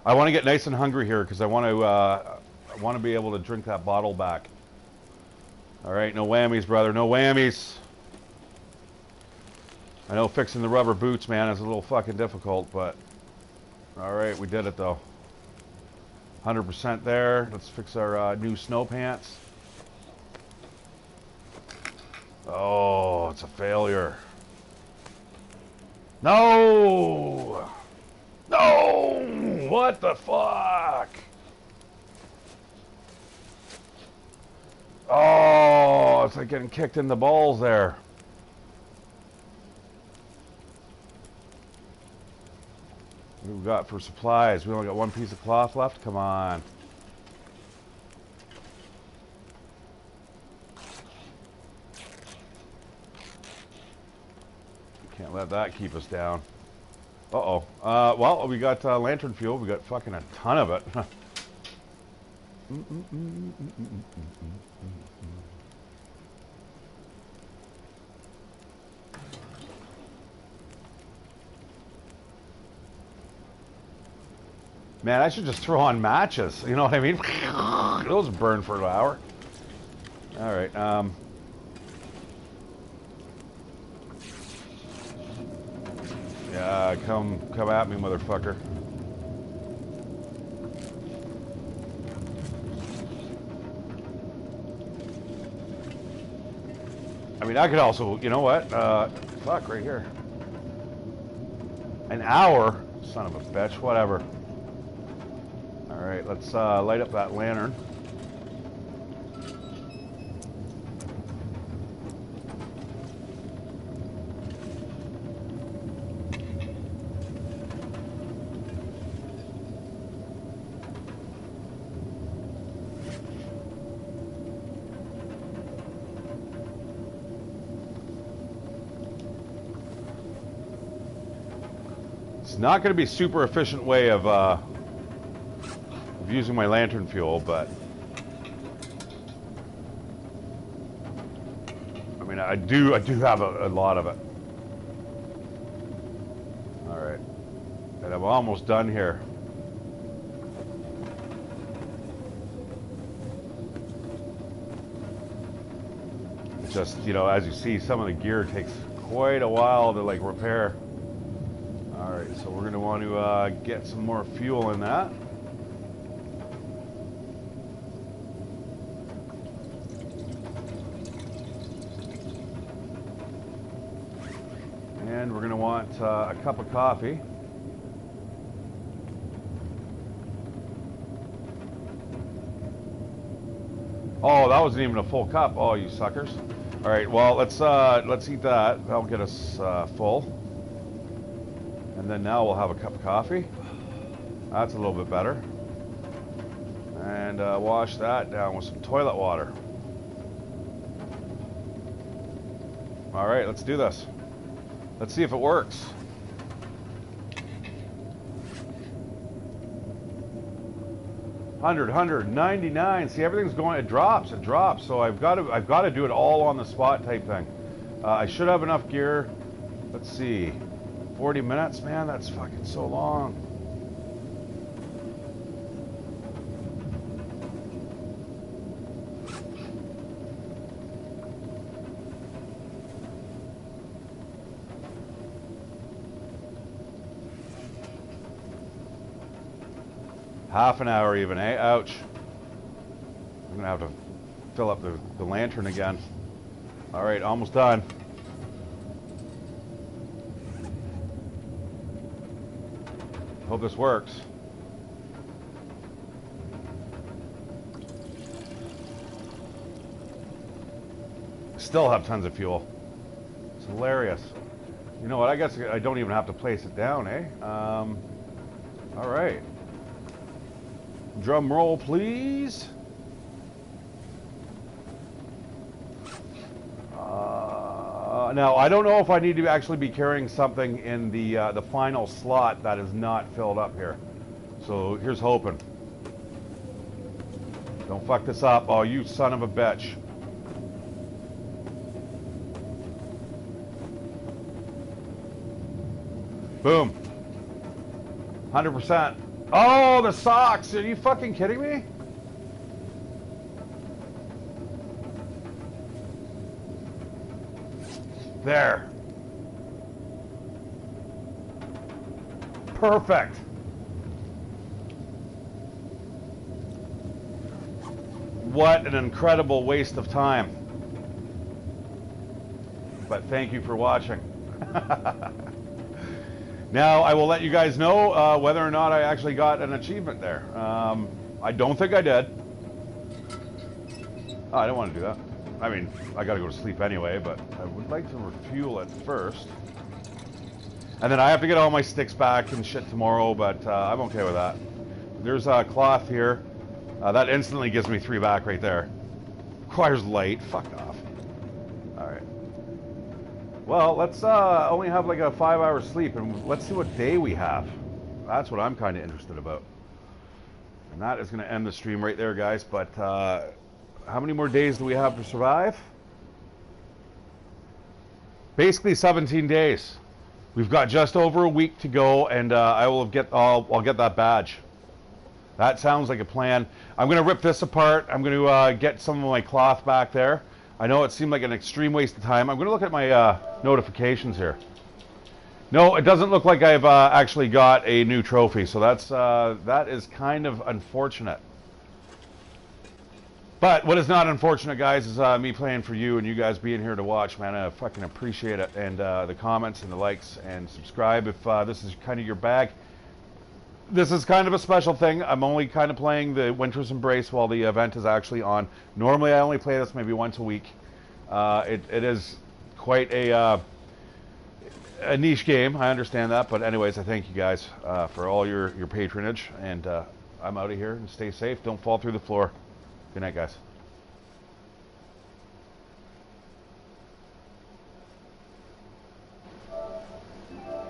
I want to get nice and hungry here because I want to be able to drink that bottle back. All right, no whammies, brother. No whammies. I know fixing the rubber boots, man, is a little fucking difficult, but all right, we did it though. 100% there. Let's fix our new snow pants. Oh, it's a failure. No! No! What the fuck? Oh, it's like getting kicked in the balls there. What do we got for supplies? We only got one piece of cloth left? Come on. Can't let that keep us down. Uh-oh. Well, we got lantern fuel. We got fucking a ton of it. Man, I should just throw on matches. You know what I mean? Those burn for an hour. All right. Yeah, come at me, motherfucker. I mean, I could also, you know what? Fuck, right here. An hour? Son of a bitch, whatever. All right, let's light up that lantern. Not going to be a super efficient way of using my lantern fuel, but I mean, I do have a lot of it. All right, and I'm almost done here. Just, you know, as you see, some of the gear takes quite a while to like repair. Alright, so we're going to want to get some more fuel in that. And we're going to want a cup of coffee. Oh, that wasn't even a full cup. Oh, you suckers. Alright, well, let's eat that. That'll get us full. And then now we'll have a cup of coffee. That's a little bit better. And wash that down with some toilet water. All right, let's do this. Let's see if it works. $199. See, everything's going. It drops. So I've got to do it all on the spot type thing. I should have enough gear. Let's see. 40 minutes, man, that's fucking so long. Half an hour even, eh? Ouch. I'm gonna have to fill up the lantern again. All right, almost done. Hope this works. Still have tons of fuel. It's hilarious. You know what? I guess I don't even have to place it down, eh? All right. Drum roll, please. Now, I don't know if I need to actually be carrying something in the final slot that is not filled up here. So here's hoping. Don't fuck this up. Oh, you son of a bitch. Boom. 100%. Oh, the socks. Are you fucking kidding me? There. Perfect. What an incredible waste of time. But thank you for watching. Now, I will let you guys know whether or not I actually got an achievement there. I don't think I did. Oh, I don't want to do that. I mean, I gotta go to sleep anyway, but I would like to refuel it first. And then I have to get all my sticks back and shit tomorrow, but I'm okay with that. There's a cloth here. That instantly gives me 3 back right there. Requires light. Fuck off. Alright. Well, let's only have like a 5-hour sleep, and let's see what day we have. That's what I'm kind of interested about. And that is going to end the stream right there, guys. But how many more days do we have to survive? Basically 17 days. We've got just over a week to go, and I'll get that badge. That sounds like a plan. I'm going to rip this apart. I'm going to get some of my cloth back there. I know it seemed like an extreme waste of time. I'm going to look at my notifications here. No, it doesn't look like I've actually got a new trophy, so that is kind of unfortunate. But what is not unfortunate, guys, is me playing for you and you guys being here to watch, man. I fucking appreciate it. And the comments and the likes and subscribe if this is kind of your bag. This is kind of a special thing. I'm only kind of playing the Winter's Embrace while the event is actually on. Normally, I only play this maybe once a week. It is quite a niche game. I understand that. But anyways, I thank you guys for all your patronage. And I'm out of here. And stay safe. Don't fall through the floor. Good night, guys.